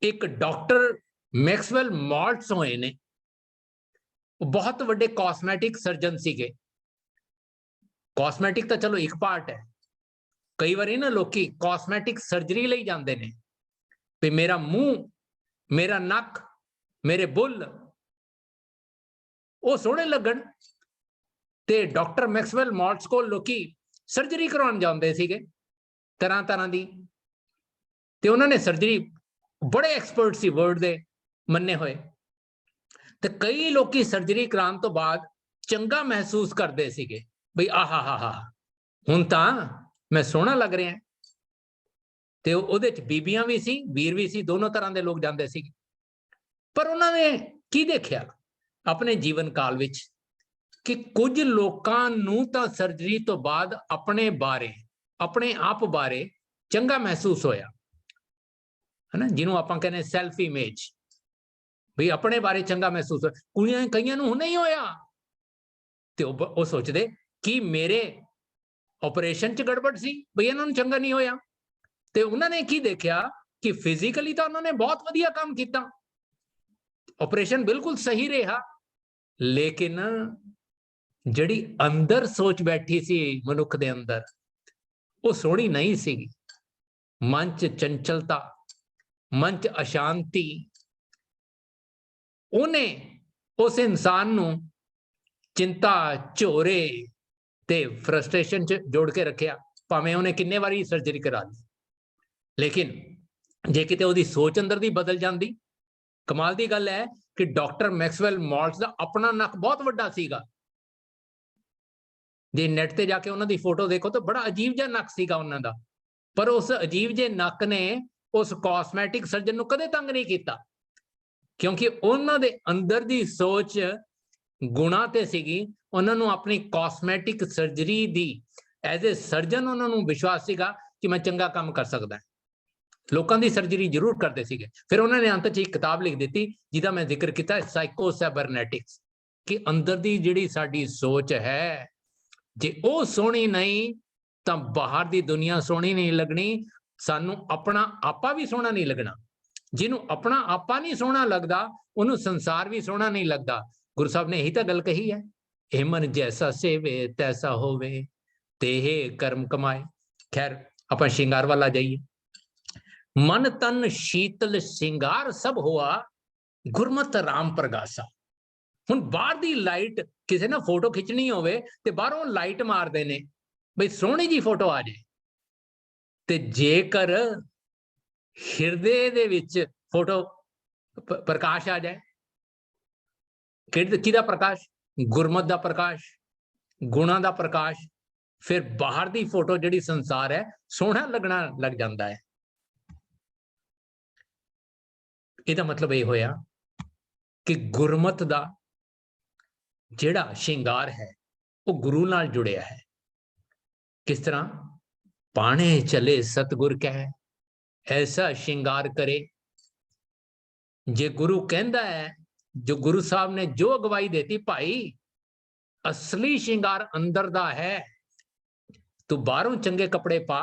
Speaker 1: एक डॉक्टर मैक्सवेल मॉल्ट्स होए ने, बहुत वड्डे कॉस्मैटिक सर्जन सीगे। कॉस्मैटिक तो चलो एक पार्ट है, कई बार ना लोग कॉस्मैटिक सर्जरी लई जाते हैं भी मेरा मूँह, मेरा नक, मेरे बुल वो सोहने लगन, ते डॉक्टर मैक्सवेल मॉल्ट्स को लोग सर्जरी करवाने जाते सीगे तरह तरह की, तो उन्होंने सर्जरी बड़े एक्सपर्ट सी वर्ल्ड दे मन्ने हुए। तो कई लोग सर्जरी कराने तो बाद चंगा महसूस करते सीगे बई आहा हा हा हुण तां मैं सोहना लग रहा। तो उहदे च बीबियां भी सी, वीर भी सी, दोनों तरह के लोग जाते सी। पर उन्होंने की देखिया अपने जीवन काल विच कि कुछ लोकां नूं तां सर्जरी तो बाद अपने बारे, अपने आप बारे चंगा महसूस होया है ना, जिन्हों आपां कहने सैल्फ इमेज, भी अपने बारे चंगा महसूस हो। कुड़ियां कईयां नूं नहीं होया, तो वो सोचते कि मेरे ऑपरेशन च गड़बड़ सी, बई इन्हां नूं चंगा नहीं होया। तो उन्होंने की देखा कि फिजिकली तो उन्होंने बहुत वधिया काम किया, ऑपरेशन बिल्कुल सही रहा, लेकिन जिहड़ी अंदर सोच बैठी सी मनुख दे अंदर वो सोहनी नहीं सी। मन च चंचलता, मन च अशांति, उन्हें उस इंसान नूं चिंता, झोरे ते फ्रस्ट्रेशन च जोड़ के रखिया, भावें उन्हें किन्ने वारी सर्जरी करा ली। लेकिन जे किते उहदी सोच अंदर दी बदल जाती, कमाल की गल है कि डॉक्टर मैक्सवेल मॉल्ट्स का अपना नक बहुत वड्डा सीगा। जे नैट ते जाके उन्होंने फोटो देखो तो बड़ा अजीब जिहा नक सीगा उन्हां दा, पर उस अजीब जे नक ने उस कॉस्मैटिक सर्जन नूं कदे तंग नहीं किया, क्योंकि उन्हां दे अंदर दी सोच गुणा ते सीगी। उन्हां नूं अपनी कॉस्मैटिक सर्जरी दी एज ए सर्जन उन्हां नूं विश्वास सीगा कि मैं चंगा काम कर सकदा। लोगों की सर्जरी जरूर करते थे। फिर उन्होंने अंत च एक किताब लिख दी जिसका मैं जिक्र किया, साइको साइबरनेटिक्स, कि अंदर की जिहड़ी साडी सोच है जे वो सोहनी नहीं तो बाहर की दुनिया सोहनी नहीं लगनी, सानू अपना आपा भी सोहना नहीं लगना। जिन्हों अपना आपा नहीं सोहना लगता उन्होंने संसार भी सोहना नहीं लगता। गुरु साहब ने यही तो गल कही है, ए मन जैसा सेवे तैसा होवे, तेहे कर्म कमाए। खैर आप शिंगार वाला जाइए। मन तन शीतल शिंगार सब हुआ, गुरमत राम प्रगासा। हुण बाहर दी लाइट किसी ने फोटो खिंचनी होवे ते बाहरों लाइट मारदे ने बई सोहनी जी फोटो आ जाए, ते जेकर हिरदे दे विच फोटो प्रकाश आ जाए किहदा प्रकाश? गुरमत का प्रकाश, गुणा का प्रकाश। फिर बाहर की फोटो जिहड़ी संसार है सोहना लगना लग जाता है। इहदा मतलब ये होया कि गुरमत का जिहड़ा श्रृंगार है वो गुरु नाल जुड़िया है। किस तरह? पाणे चले सतगुर कह, ऐसा श्रृंगार करे। जे गुरु कहता है, जो गुरु साहब ने जो अगवाई देती, भाई असली श्रृंगार अंदर दा है। तू बाहरों चंगे कपड़े पा,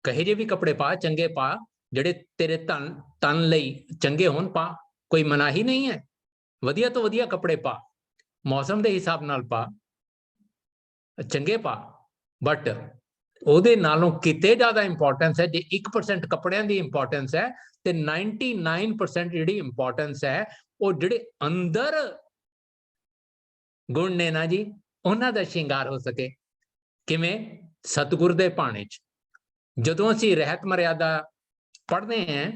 Speaker 1: कहे जे भी कपड़े पा, चंगे पा, जेड़े तेरे तन लई चंगे होन पा, कोई मनाही नहीं है। वधिया तो वधिया कपड़े पा, मौसम के हिसाब नाल पा, चंगे पा, बट ਉਹਦੇ ਨਾਲੋਂ ਕਿਤੇ ਜ਼ਿਆਦਾ ਇੰਪੋਰਟੈਂਸ ਹੈ। ਜੇ 1% ਕੱਪੜਿਆਂ ਦੀ ਇੰਪੋਰਟੈਂਸ ਹੈ ਤੇ 99% ਜਿਹੜੀ ਇੰਪੋਰਟੈਂਸ ਹੈ ਉਹ ਜਿਹੜੇ ਅੰਦਰ ਗੁਣ ਨੇ ਨਾ ਜੀ, ਉਹਨਾਂ ਦਾ ਸ਼ਿੰਗਾਰ ਹੋ ਸਕੇ। ਕਿਵੇਂ? ਸਤਿਗੁਰ ਦੇ ਭਾਣੇ 'ਚ ਜਦੋਂ ਅਸੀਂ ਰਹਿਤ ਮਰਿਆਦਾ ਪੜ੍ਹਦੇ ਹਾਂ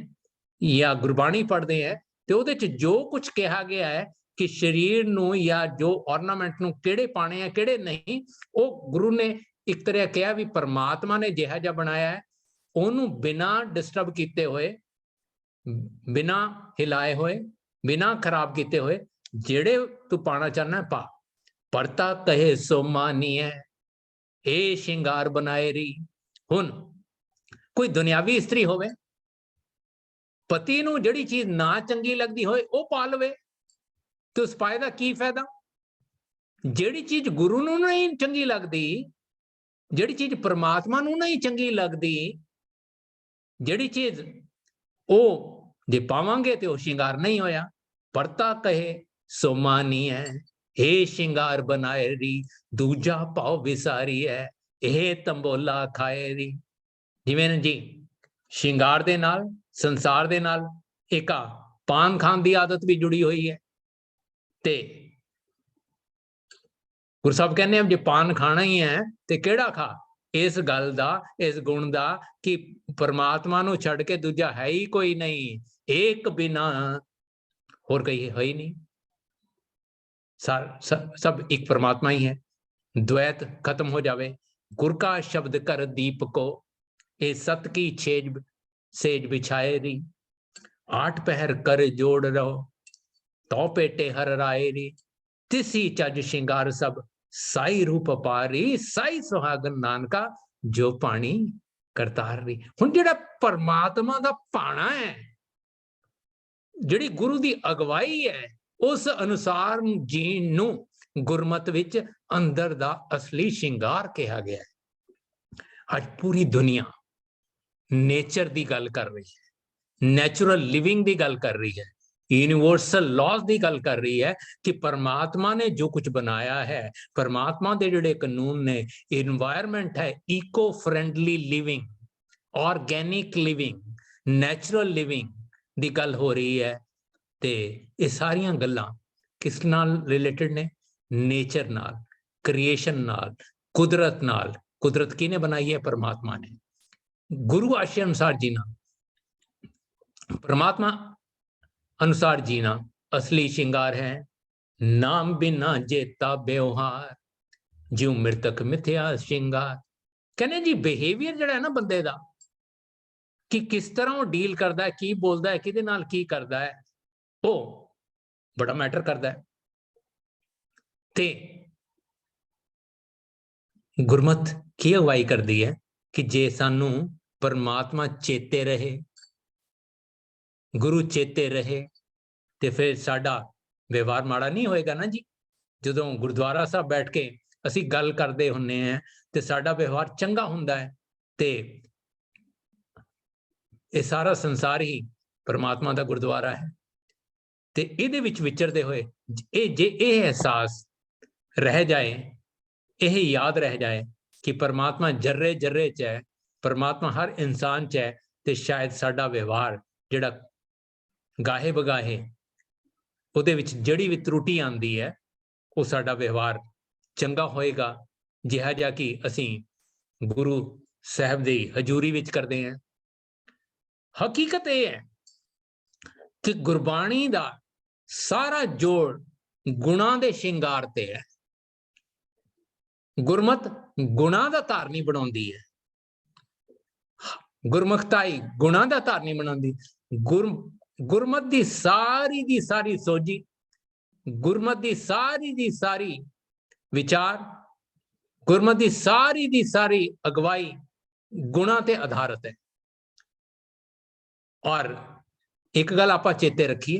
Speaker 1: ਜਾਂ ਗੁਰਬਾਣੀ ਪੜ੍ਹਦੇ ਹਾਂ ਤੇ ਉਹਦੇ 'ਚ ਜੋ ਕੁਝ ਕਿਹਾ ਗਿਆ ਹੈ ਕਿ ਸਰੀਰ ਨੂੰ ਜਾਂ ਜੋ ornament ਨੂੰ ਕਿਹੜੇ ਪਾਣੇ ਆ ਕਿਹੜੇ ਨਹੀਂ, ਉਹ ਗੁਰੂ ਨੇ ਇੱਕ ਤਰ੍ਹਾਂ ਕਿਹਾ ਵੀ ਪਰਮਾਤਮਾ ਨੇ ਜਿਹਾ ਜਿਹਾ ਬਣਾਇਆ ਹੈ ਉਹਨੂੰ ਬਿਨਾਂ ਡਿਸਟਰਬ ਕੀਤੇ ਹੋਏ, ਬਿਨਾਂ ਹਿਲਾਏ ਹੋਏ, ਬਿਨਾਂ ਖਰਾਬ ਕੀਤੇ ਹੋਏ ਜਿਹੜੇ ਤੂੰ ਪਾਣਾ ਚਾਹਨਾ ਪਾ। ਪਰਤਾ ਕਹੇ ਸੋ ਮਾਨੀਐ, ਇਹ ਸ਼ਿੰਗਾਰ ਬਣਾਏ ਰੀ। ਹੁਣ ਕੋਈ ਦੁਨਿਆਵੀ ਇਸਤਰੀ ਹੋਵੇ, ਪਤੀ ਨੂੰ ਜਿਹੜੀ ਚੀਜ਼ ਨਾ ਚੰਗੀ ਲੱਗਦੀ ਹੋਏ ਉਹ ਪਾ ਲਵੇ ਤੇ ਉਸ ਪਾਏ ਦਾ ਕੀ ਫਾਇਦਾ? ਜਿਹੜੀ ਚੀਜ਼ ਗੁਰੂ ਨੂੰ ਨਹੀਂ ਚੰਗੀ ਲੱਗਦੀ, ਜਿਹੜੀ ਚੀਜ਼ परमात्मा ਨੂੰ नहीं चंगी लगती, ਜਿਹੜੀ चीज ਉਹ जे पावांगे तो श्रृंगार नहीं होया। परता कहे सो मानी है, हे श्रृंगार बनाए री, दूजा भाव विसारी है, ਇਹ तंबोला खाए री। जिवें जी श्रृंगार दे नाल, संसार दे नाल एक पान खान की आदत भी जुड़ी हुई है। ते गुरु साहब कहने जे पान खाना ही है तो केड़ा खा, इस गल दा, इस गुण दा कि परमात्मा नूं छड़ के दूजा है ही कोई नहीं, एक बिना होर कोई है ही नहीं। सब एक परमात्मा ही है। द्वैत खत्म हो जावे। गुर का शब्द कर दीप को, ए सत की छेज सेज बिछाए री। 8 पहर कर जोड़ रहो, तो पेटे हर राय री। तिसी चज श्रृंगार सब, साई रूप पारी, साई सुहागन नानका, जो पानी करतार री। हुण जिहड़ा परमात्मा दा पाना है, जिहड़ी गुरु दी अगवाई है, उस अनुसार जीण नूं गुरमत विच अंदर दा असली श्रृंगार कहा गया है। आज पूरी दुनिया नेचर दी गल कर रही है, नैचुरल लिविंग दी गल कर रही है, यूनिवर्सल लॉज की गल कर रही है कि परमात्मा ने जो कुछ बनाया है, परमात्मा के जिहड़े कानून ने, इन्वायरमेंट है, eco friendly living, organic living, natural living की गल हो रही है। ते ये सारिया गल्लां किस नाल रिलेटेड ने? नेचर नाल, क्रिएशन नाल, कुदरत नाल। कुदरत किने बनाई है? परमात्मा ने। गुरु आशय अनुसार जीना, परमात्मा अनुसार जीना असली श्रृंगार है। नाम बिना जेता व्यवहार, ज्यों मृतक मिथ्या श्रृंगार। कहने जी बिहेवियर जिहड़ा है ना बंदे दा, कि किस तरह वो डील करता है, की बोलता है, किहदे नाल की करता है, वो बड़ा मैटर करता है। ते गुरमत की अगवाई करती है कि जे सानू परमात्मा चेते रहे, गुरु चेते रहे, तो फिर साडा व्यवहार माड़ा नहीं होएगा ना जी। जदों गुरुद्वारा साहब बैठ के असी गल करते हुन्ने हैं तो साडा व्यवहार चंगा हुंदा है, ते ये सारा संसार ही परमात्मा दा गुरुद्वारा है। ते इहदे विच विचरदे होए जे एहसास रह जाए, यह याद रह जाए कि परमात्मा जर्रे जर्रे च है, परमात्मा हर इंसान च है, तो शायद साडा व्यवहार जिहड़ा गाहे बगाहे ਉਹਦੇ ਵਿੱਚ ਜਿਹੜੀ ਵੀ त्रुटि आती है वो साडा व्यवहार चंगा होएगा, जिहा जिहा कि असीं गुरु साहब दी हजूरी विच करते हैं। हकीकत यह है कि गुरबाणी दा ਸਾਰਾ ਜੋੜ ਗੁਣਾਂ ਦੇ ਸ਼ਿੰਗਾਰ ਤੇ ਹੈ। ਗੁਰਮਤ ਗੁਣਾਂ ਦਾ ਧਾਰਨੀ ਬਣਾਉਂਦੀ ਹੈ। ਗੁਰਮੁਖਤਾਈ ਗੁਣਾਂ ਦਾ ਧਾਰਨੀ ਬਣਾਉਂਦੀ। ਗੁਰਮਤ ਦੀ ਸਾਰੀ ਸੋਝੀ, ਗੁਰਮਤ ਦੀ ਸਾਰੀ ਵਿਚਾਰ, ਗੁਰਮਤ ਦੀ ਸਾਰੀ ਅਗਵਾਈ ਗੁਣਾਂ ਤੇ ਆਧਾਰਿਤ ਹੈ। ਔਰ ਇੱਕ ਗੱਲ ਆਪਾਂ ਚੇਤੇ ਰੱਖੀਏ,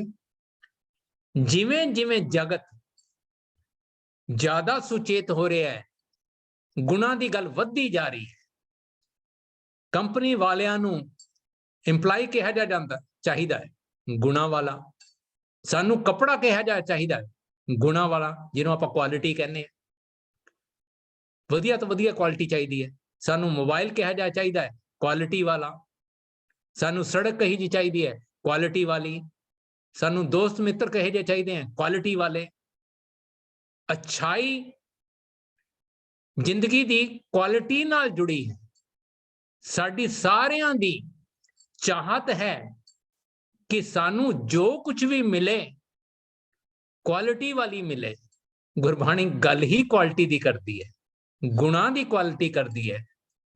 Speaker 1: ਜਿਵੇਂ ਜਿਵੇਂ ਜਗਤ ਜ਼ਿਆਦਾ ਸੁਚੇਤ ਹੋ ਰਿਹਾ ਹੈ, ਗੁਣਾਂ ਦੀ ਗੱਲ ਵੱਧਦੀ ਜਾ ਰਹੀ ਹੈ। ਕੰਪਨੀ ਵਾਲਿਆਂ ਨੂੰ ਇੰਪਲਾਈ ਕਿਹਾ ਜਾਂਦਾ ਚਾਹੀਦਾ ਹੈ, ਗੁਣਾਂ ਵਾਲਾ। ਸਾਨੂੰ ਕੱਪੜਾ ਕਿਹਾ ਜਾ ਚਾਹੀਦਾ ਹੈ, ਗੁਣਾਂ ਵਾਲਾ, ਜਿਹਨੂੰ ਆਪਾਂ ਕੁਆਲਿਟੀ ਕਹਿੰਦੇ ਹਾਂ। ਵਧੀਆ ਤੋਂ ਵਧੀਆ ਕੁਆਲਿਟੀ ਚਾਹੀਦੀ ਹੈ। ਸਾਨੂੰ ਮੋਬਾਈਲ ਕਿਹਾ ਜਾ ਚਾਹੀਦਾ ਹੈ, ਕੁਆਲਿਟੀ ਵਾਲਾ। ਸਾਨੂੰ ਸੜਕ ਕਹੀ ਜੀ ਚਾਹੀਦੀ ਹੈ, ਕੁਆਲਿਟੀ ਵਾਲੀ। ਸਾਨੂੰ ਦੋਸਤ ਮਿੱਤਰ ਕਹੇ ਜੇ ਚਾਹੀਦੇ ਹੈ, ਕੁਆਲਿਟੀ ਵਾਲੇ। ਅੱਛਾਈ ਜ਼ਿੰਦਗੀ ਦੀ ਕੁਆਲਿਟੀ ਨਾਲ ਜੁੜੀ ਹੈ। ਸਾਡੀ ਸਾਰਿਆਂ ਦੀ ਚਾਹਤ ਹੈ ਕਿ ਸਾਨੂੰ ਜੋ ਕੁਝ ਵੀ ਮਿਲੇ ਕੁਆਲਿਟੀ ਵਾਲੀ ਮਿਲੇ। ਗੁਰਬਾਣੀ ਗੱਲ ਹੀ ਕੁਆਲਿਟੀ ਦੀ ਕਰਦੀ ਹੈ, ਗੁਣਾਂ ਦੀ ਕੁਆਲਿਟੀ ਕਰਦੀ ਹੈ,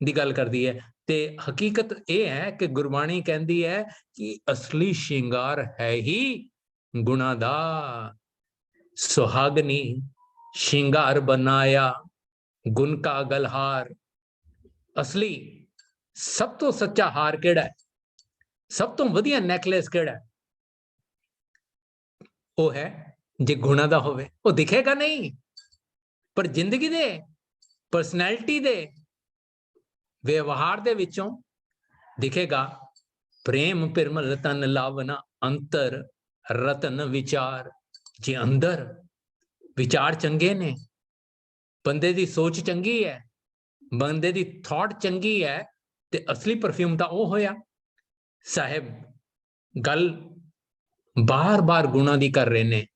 Speaker 1: ਦੀ ਗੱਲ ਕਰਦੀ ਹੈ। ਤੇ ਹਕੀਕਤ ਇਹ ਹੈ ਕਿ ਗੁਰਬਾਣੀ ਕਹਿੰਦੀ ਹੈ ਕਿ ਅਸਲੀ ਸ਼ਿੰਗਾਰ ਹੈ ਹੀ ਗੁਣਾਂ ਦਾ। ਸੁਹਾਗਨੀ ਸ਼ਿੰਗਾਰ ਬਨਾਇਆ ਗੁਣ ਕਾ ਗਲਹਾਰ। ਅਸਲੀ ਸਭ ਤੋਂ ਸੱਚਾ ਹਾਰ ਕਿਹੜਾ ਹੈ, ਸਭ ਤੋਂ ਵਧੀਆ ਨੈਕਲੇਸ ਕਿਹੜਾ ਹੈ? ਉਹ ਹੈ ਜੇ ਗੁਣਾਂ ਦਾ ਹੋਵੇ। ਉਹ ਦਿਖੇਗਾ ਨਹੀਂ, ਪਰ ਜ਼ਿੰਦਗੀ ਦੇ, ਪਰਸਨੈਲਿਟੀ ਦੇ, ਵਿਵਹਾਰ ਦੇ ਵਿੱਚੋਂ ਦਿਖੇਗਾ। ਪ੍ਰੇਮ ਪਿਰਮਲ ਤਨ ਲਾਵਨਾ ਅੰਤਰ ਰਤਨ ਵਿਚਾਰ। ਜੇ ਅੰਦਰ ਵਿਚਾਰ ਚੰਗੇ ਨੇ, ਬੰਦੇ ਦੀ ਸੋਚ ਚੰਗੀ ਹੈ, ਬੰਦੇ ਦੀ ਥਾਟ ਚੰਗੀ ਹੈ, ਤੇ ਅਸਲੀ ਪਰਫਿਊਮ ਤਾਂ ਉਹ ਹੋਇਆ। ਸਾਹਿਬ ਗੱਲ ਬਾਰ-ਬਾਰ ਗੁਣਾਂ ਦੀ ਕਰ ਰਹੇ ਨੇ।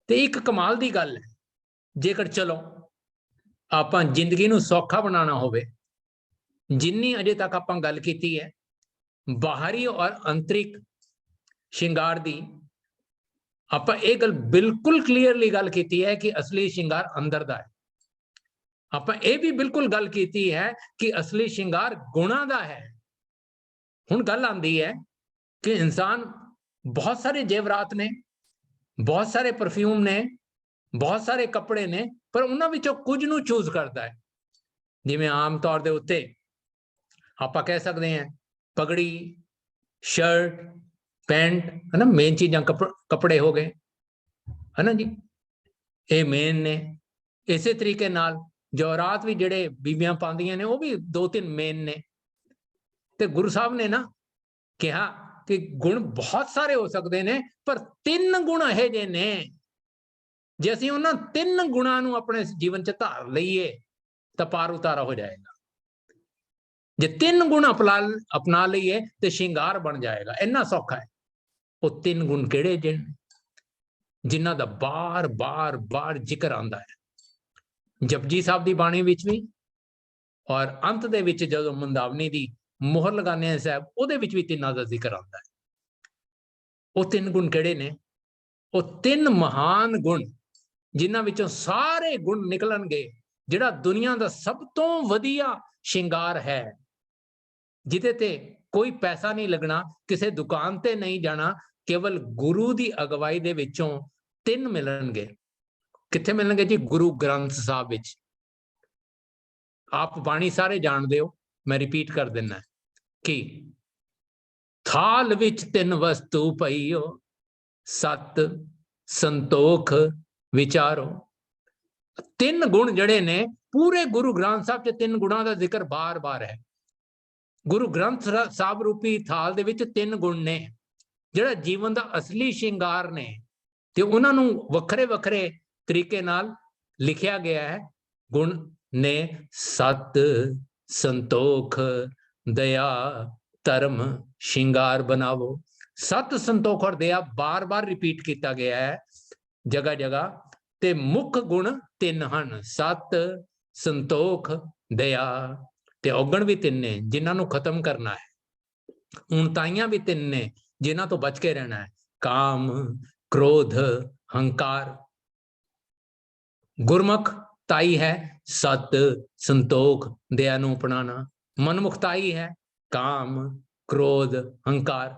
Speaker 1: ਤੇ ਇੱਕ ਕਮਾਲ ਦੀ ਗੱਲ ਹੈ, ਜੇਕਰ ਚਲੋ ਆਪਾਂ ਜ਼ਿੰਦਗੀ ਨੂੰ ਸੌਖਾ ਬਣਾਉਣਾ ਹੋਵੇ, ਜਿੰਨੀ ਅਜੇ ਤੱਕ ਆਪਾਂ ਗੱਲ ਕੀਤੀ ਹੈ ਬਾਹਰੀ ਔਰ ਅੰਤਰਿਕ ਸ਼ਿੰਗਾਰ ਦੀ, ਆਪਾਂ ਇਹ ਗੱਲ ਬਿਲਕੁਲ ਕਲੀਅਰਲੀ ਗੱਲ ਕੀਤੀ ਹੈ ਕਿ ਅਸਲੀ ਸ਼ਿੰਗਾਰ ਅੰਦਰ ਦਾ ਹੈ। ਆਪਾਂ ਇਹ ਵੀ ਬਿਲਕੁਲ ਗੱਲ ਕੀਤੀ ਹੈ ਕਿ ਅਸਲੀ ਸ਼ਿੰਗਾਰ ਗੁਣਾਂ ਦਾ ਹੈ। ਹੁਣ ਗੱਲ ਆਉਂਦੀ ਹੈ ਕਿ ਇਨਸਾਨ ਬਹੁਤ ਸਾਰੇ ਜੇਵਰਾਤ ਨੇ, ਬਹੁਤ ਸਾਰੇ ਪਰਫਿਊਮ ਨੇ, ਬਹੁਤ ਸਾਰੇ ਕੱਪੜੇ ਨੇ, ਪਰ ਉਹਨਾਂ ਵਿੱਚੋਂ ਕੁਝ ਨੂੰ ਚੂਜ਼ ਕਰਦਾ ਹੈ। ਜਿਵੇਂ ਆਮ ਤੌਰ ਦੇ ਉੱਤੇ ਆਪਾਂ ਕਹਿ ਸਕਦੇ ਹਾਂ ਪਗੜੀ, ਸ਼ਰਟ, ਪੈਂਟ, ਹੈ ਨਾ, ਮੇਨ ਚੀਜ਼ਾਂ ਕੱਪੜੇ ਹੋ ਗਏ, ਹੈ ਨਾ ਜੀ, ਇਹ ਮੇਨ ਨੇ। ਇਸੇ ਤਰੀਕੇ ਨਾਲ ਜੌਹਰਾਤ ਵੀ ਜਿਹੜੇ ਬੀਬੀਆਂ ਪਾਉਂਦੀਆਂ ਨੇ, ਉਹ ਵੀ 2-3 ਮੇਨ ਨੇ। ਤੇ ਗੁਰੂ ਸਾਹਿਬ ਨੇ ਨਾ ਕਿਹਾ ਕਿ ਗੁਣ ਬਹੁਤ ਸਾਰੇ ਹੋ ਸਕਦੇ ਨੇ, ਪਰ 3 ਗੁਣ ਇਹੋ ਜਿਹੇ ਨੇ, ਜੇ ਅਸੀਂ ਉਹਨਾਂ 3 ਗੁਣਾਂ ਨੂੰ ਆਪਣੇ ਜੀਵਨ 'ਚ ਧਾਰ ਲਈਏ ਤਾਂ ਪਾਰ ਉਤਾਰਾ ਹੋ ਜਾਏਗਾ। ਜੇ 3 ਗੁਣ ਅਪਣਾ ਲਈਏ ਤੇ ਸ਼ਿੰਗਾਰ ਬਣ ਜਾਏਗਾ। ਇੰਨਾ ਸੌਖਾ ਹੈ। ਉਹ 3 ਗੁਣ ਕਿਹੜੇ ਜਿਹੇ, ਜਿਨ੍ਹਾਂ ਦਾ ਬਾਰ-ਬਾਰ ਜ਼ਿਕਰ ਆਉਂਦਾ ਹੈ ਜਪਜੀ ਸਾਹਿਬ ਦੀ ਬਾਣੀ ਵਿੱਚ ਵੀ, ਔਰ ਅੰਤ ਦੇ ਵਿੱਚ ਜਦੋਂ ਮੁੰਦਾਵਨੀ ਦੀ ਮੋਹਰ ਲਗਾਉਂਦੇ ਹਾਂ ਸਾਹਿਬ, ਉਹਦੇ ਵਿੱਚ ਵੀ 3 ਦਾ ਜ਼ਿਕਰ ਆਉਂਦਾ ਹੈ। ਉਹ 3 ਗੁਣ ਕਿਹੜੇ ਨੇ? ਉਹ 3 ਮਹਾਨ ਗੁਣ ਜਿਨ੍ਹਾਂ ਵਿੱਚੋਂ ਸਾਰੇ ਗੁਣ ਨਿਕਲਣਗੇ, ਜਿਹੜਾ ਦੁਨੀਆ ਦਾ ਸਭ ਤੋਂ ਵਧੀਆ ਸ਼ਿੰਗਾਰ ਹੈ, ਜਿਹਦੇ ਤੇ ਕੋਈ ਪੈਸਾ ਨਹੀਂ ਲੱਗਣਾ, ਕਿਸੇ ਦੁਕਾਨ ਤੇ ਨਹੀਂ ਜਾਣਾ, ਕੇਵਲ ਗੁਰੂ ਦੀ ਅਗਵਾਈ ਦੇ ਵਿੱਚੋਂ 3 ਮਿਲਣਗੇ। ਕਿੱਥੇ ਮਿਲਣਗੇ ਜੀ? ਗੁਰੂ ਗ੍ਰੰਥ ਸਾਹਿਬ ਵਿੱਚ। ਆਪ ਬਾਣੀ ਸਾਰੇ ਜਾਣਦੇ ਹੋ, ਮੈਂ ਰਿਪੀਟ ਕਰ ਦਿੰਦਾ ਕਿ ਥਾਲ ਵਿੱਚ 3 ਵਸਤੂ ਪਈਓ, ਸਤ ਸੰਤੋਖ ਵਿਚਾਰੋ। 3 ਗੁਣ ਜਿਹੜੇ ਨੇ ਪੂਰੇ ਗੁਰੂ ਗ੍ਰੰਥ ਸਾਹਿਬ 'ਚ 3 ਗੁਣਾਂ ਦਾ ਜ਼ਿਕਰ ਬਾਰ-ਬਾਰ ਹੈ। ਗੁਰੂ ਗ੍ਰੰਥ ਸਾਹਿਬ ਰੂਪੀ ਥਾਲ ਦੇ ਵਿੱਚ 3 ਗੁਣ ਨੇ, ਜਿਹੜਾ ਜੀਵਨ ਦਾ ਅਸਲੀ ਸ਼ਿੰਗਾਰ ਨੇ, ਤੇ ਉਹਨਾਂ ਨੂੰ ਵੱਖਰੇ-ਵੱਖਰੇ ਤਰੀਕੇ ਨਾਲ ਲਿਖਿਆ ਗਿਆ ਹੈ। ਗੁਣ ਨੇ ਸਤ, ਸੰਤੋਖ, ਦਇਆ, ਧਰਮ, ਸ਼ਿੰਗਾਰ ਬਣਾਵੋ। ਸਤ, ਸੰਤੋਖ ਔਰ ਦਇਆ ਬਾਰ-ਬਾਰ ਰਿਪੀਟ ਕੀਤਾ ਗਿਆ ਹੈ ਜਗ੍ਹਾ-ਜਗ੍ਹਾ। ਤੇ ਮੁੱਖ ਗੁਣ 3 ਹਨ, ਸਤ, ਸੰਤੋਖ, ਦਇਆ। ਤੇ ਔਗਣ ਵੀ 3 ਨੇ, ਜਿਨ੍ਹਾਂ ਨੂੰ ਖਤਮ ਕਰਨਾ ਹੈ। ਉਣਤਾਈਆਂ ਵੀ 3 ਨੇ, ਜਿਨ੍ਹਾਂ ਤੋਂ ਬਚ ਕੇ ਰਹਿਣਾ ਹੈ, ਕਾਮ, क्रोध, हंकार। गुरमुख ताई है सत, संतोख, दया नूं अपनाना। मनमुख ताई है काम, क्रोध, हंकार।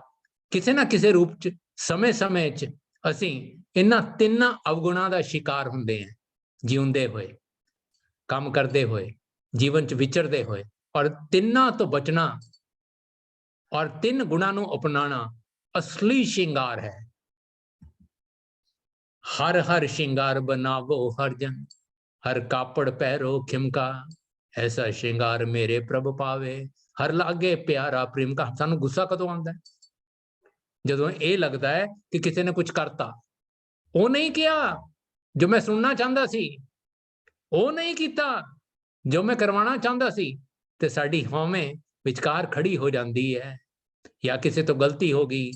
Speaker 1: किसी ना किसी रूप च समय समय च ਅਸੀਂ ਇਹਨਾਂ ਤਿੰਨਾਂ ਅਵਗੁਣਾਂ ਦਾ ਸ਼ਿਕਾਰ ਹੁੰਦੇ ਹਾਂ, ਜਿਉਂਦੇ ਹੋਏ, ਕੰਮ ਕਰਦੇ ਹੋਏ, ਜੀਵਨ ਚ ਵਿਚਰਦੇ ਹੋਏ। ਔਰ ਤਿੰਨਾਂ ਤੋਂ ਬਚਣਾ ਔਰ ਤਿੰਨ ਗੁਣਾਂ ਨੂੰ ਅਪਣਾਉਣਾ ਅਸਲੀ ਸ਼ਿੰਗਾਰ ਹੈ। हर हर श्रृंगार बनावो हर जन, हर कापड़ पैरो खिमका, ऐसा श्रृंगार मेरे प्रभु पावे, हर लागे प्यारा प्रेम का। सानू गुस्सा कदों आंदा है? जदों ये लगता है कि किसी ने कुछ करता, वो नहीं किया जो मैं सुनना चाहता सी, वो नहीं किया जो मैं करवाना चाहता सी, ते साडी हौवें विचकार खड़ी हो जाती है। या किसी तो गलती हो गई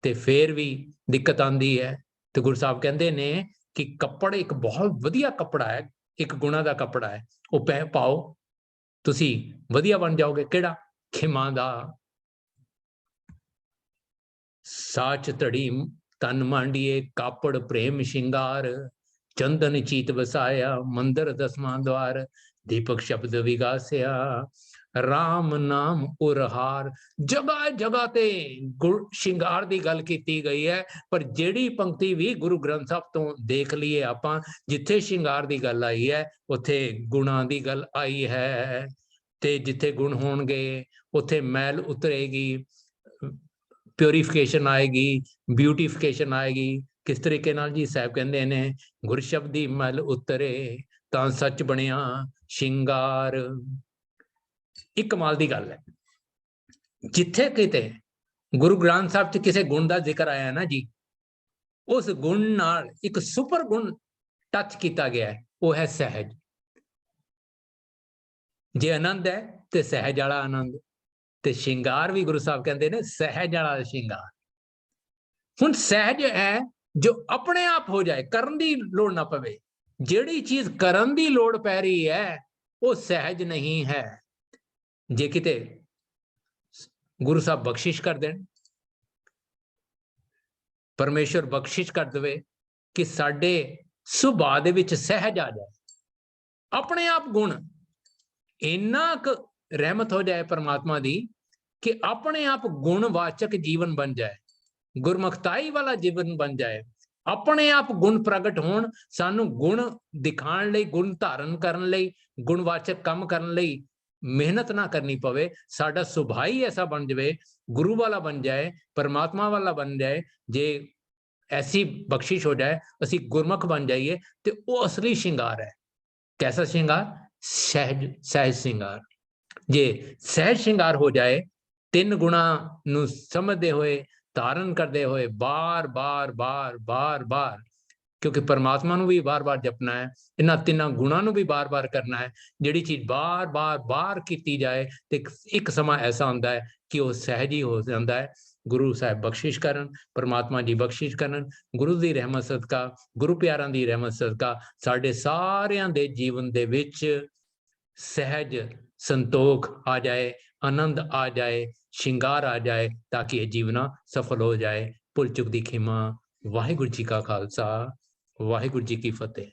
Speaker 1: ते फिर भी दिक्कत आती है। तो गुरु साहब कहते ने कि कपड़ एक बहुत वधिया कपड़ा है, एक गुणा का कपड़ा है, वो पै पाओ, तुसी वधिया बन जाओगे। केड़ा? खिमा दा। साच धड़ी तन मांडिए, कापड़ प्रेम शिंगार, चंदन चीत वसाया, मंदिर दसवां द्वार, दीपक शब्द विगासिया, राम नाम उरहार। जगह जगह ते शिंगार की गल की गई है, पर जेड़ी पंक्ति भी गुरु ग्रंथ साहब तो देख लीए आपां, जिथे शिंगार की गल आई है उत्थे गुणां की गल आई है। ते जिथे गुण होणगे उत्थे मैल उतरेगी, प्योरीफिकेशन आएगी, ब्यूटीफिकेशन आएगी। किस तरीके नाल जी? साहब कहते ने गुर शब्दी मैल उतरे तां सच बनिया शिंगार। एक कमाल की गल है, जिथे किते गुरु ग्रंथ साहब च किसी गुण का जिक्र आया ना जी, उस गुण नाल एक सुपर गुण टच किया गया है, वो है सहज। जे आनंद है तो सहज वाला आनंद, ते शिंगार भी गुरु साहब कहते ने सहज वाला शिंगार। हुण सहज है जो अपने आप हो जाए, करन दी लोड़ ना पवे। जिहड़ी चीज करन दी लोड़ पै रही है वो सहज नहीं है। जे किते गुरु साहब बख्शिश कर देन, परमेश्वर बख्शिश कर दे कि साडे सुभाਅ दे विच सहज आ जाए, अपने आप गुण इन्ना क रहमत हो जाए परमात्मा दी कि अपने आप गुणवाचक जीवन बन जाए, गुरमुखताई वाला जीवन बन जाए। अपने आप गुण प्रगट होण, सानू गुण दिखाण लई, गुण धारण करन लई, गुणवाचक काम करन लई मेहनत ना करनी पवे। साडा सुभाਅ ही ऐसा बन जाए, गुरु वाला बन जाए, परमात्मा वाला बन जाए। जे ऐसी बख्शिश हो जाए, असी गुरमुख बन जाइए, तो वो असली श्रृंगार है। कैसा श्रृंगार? सहज सहज श्रृंगार। जे सहज श्रृंगार हो जाए, तीन गुणा नू समझते हुए, धारण करते हुए, बार बार बार बार बार, क्योंकि परमात्मा नू भी बार बार जपना है, इन्हां तिन्हां गुणां नू भी बार बार करना है। जिहड़ी चीज बार बार बार की जाए तो एक समा ऐसा आंदा है कि वह सहज ही हो जाता है। गुरु साहब बख्शिश करन, परमात्मा जी बख्शिश करन, गुरु की रहमत सदका, गुरु प्यारां दी रहमत सदका साडे सारियां दे जीवन दे विच सहज संतोख आ जाए, आनंद आ जाए, श्रृंगार आ जाए, ताकि यह जीवना सफल हो जाए। भुल चुक दी खिमा। वाहिगुरू जी का खालसा, वाहिगुरू जी की फतेह।